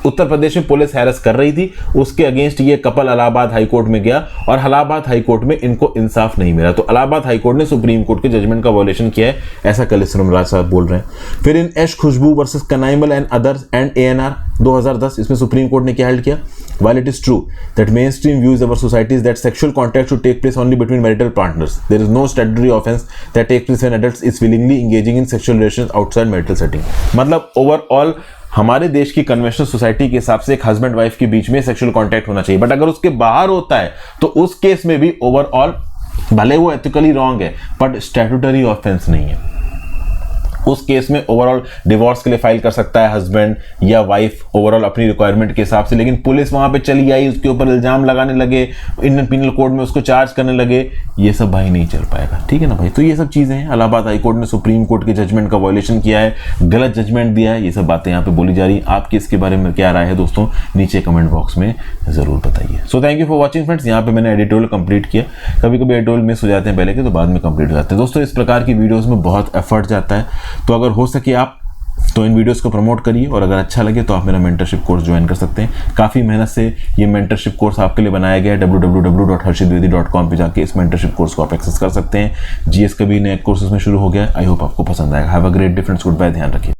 उत्तर प्रदेश में पुलिस हैरेस कर रही थी, उसके अगेंस्ट ये कपल इलाहाबाद हाईकोर्ट में गया और इलाहाबाद हाईकोर्ट में इनको इंसाफ नहीं मिला। तो इलाहाबाद हाईकोर्ट ने सुप्रीम कोर्ट के जजमेंट का वायलेशन किया है, ऐसा कलेक्टर अमराज साहब बोल रहे हैं। फिर in S Khushboo versus Kanniammal and others and ANR 2010, इसमें सुप्रीम कोर्ट ने क्या हेल्ड किया? While it is true that mainstream views of our society is that sexual contact should take place only between marital partners, there is no statutory offense that takes place when adults is willingly engaging in sexual relations outside marital setting। मतलब overall हमारे देश की conventional society के हिसाब से एक husband wife के बीच में सेक्सुअल कांटेक्ट होना चाहिए, बट अगर उसके बाहर होता है तो उस केस में भी ओवरऑल भले वो एथिकली रॉन्ग है बट स्टैट्यूटरी ऑफेंस नहीं है। उस केस में ओवरऑल डिवोर्स के लिए फाइल कर सकता है हस्बैंड या वाइफ ओवरऑल अपनी रिक्वायरमेंट के हिसाब से, लेकिन पुलिस वहां पे चली आई, उसके ऊपर इल्जाम लगाने लगे, इंडियन पिनल कोड में उसको चार्ज करने लगे, ये सब भाई नहीं चल पाएगा। ठीक है ना भाई? तो ये सब चीजें हैं। इलाहाबाद हाईकोर्ट ने सुप्रीम कोर्ट के जजमेंट का वायलेशन किया है, गलत जजमेंट दिया है, ये सब बातें यहाँ पे बोली जा रही है। आपकी इसके बारे में क्या राय है दोस्तों? नीचे कमेंट बॉक्स में जरूर बताइए। So thank you for watching friends. यहाँ पे मैंने एडिटोरियल कंप्लीट किया, कभी कभी एडिटोरियल मिस हो जाते हैं पहले के, तो बाद में कंप्लीट हो जाते हैं। दोस्तों इस प्रकार की वीडियोस में बहुत एफर्ट जाता है, तो अगर हो सके आप तो इन वीडियोस को प्रमोट करिए, और अगर अच्छा लगे तो आप मेरा मेंटरशिप कोर्स ज्वाइन कर सकते हैं। काफ़ी मेहनत से ये मेंटरशिप कोर्स आपके लिए बनाया गया है। www.harshitdwedi.com पे जाके इस मेंटरशिप कोर्स को आप एक्सेस कर सकते हैं। GS का भी नया कोर्स इसमें शुरू हो गया है। आई होप आपको पसंद आएगा। Have a great day friends, good bye, ध्यान रखिए।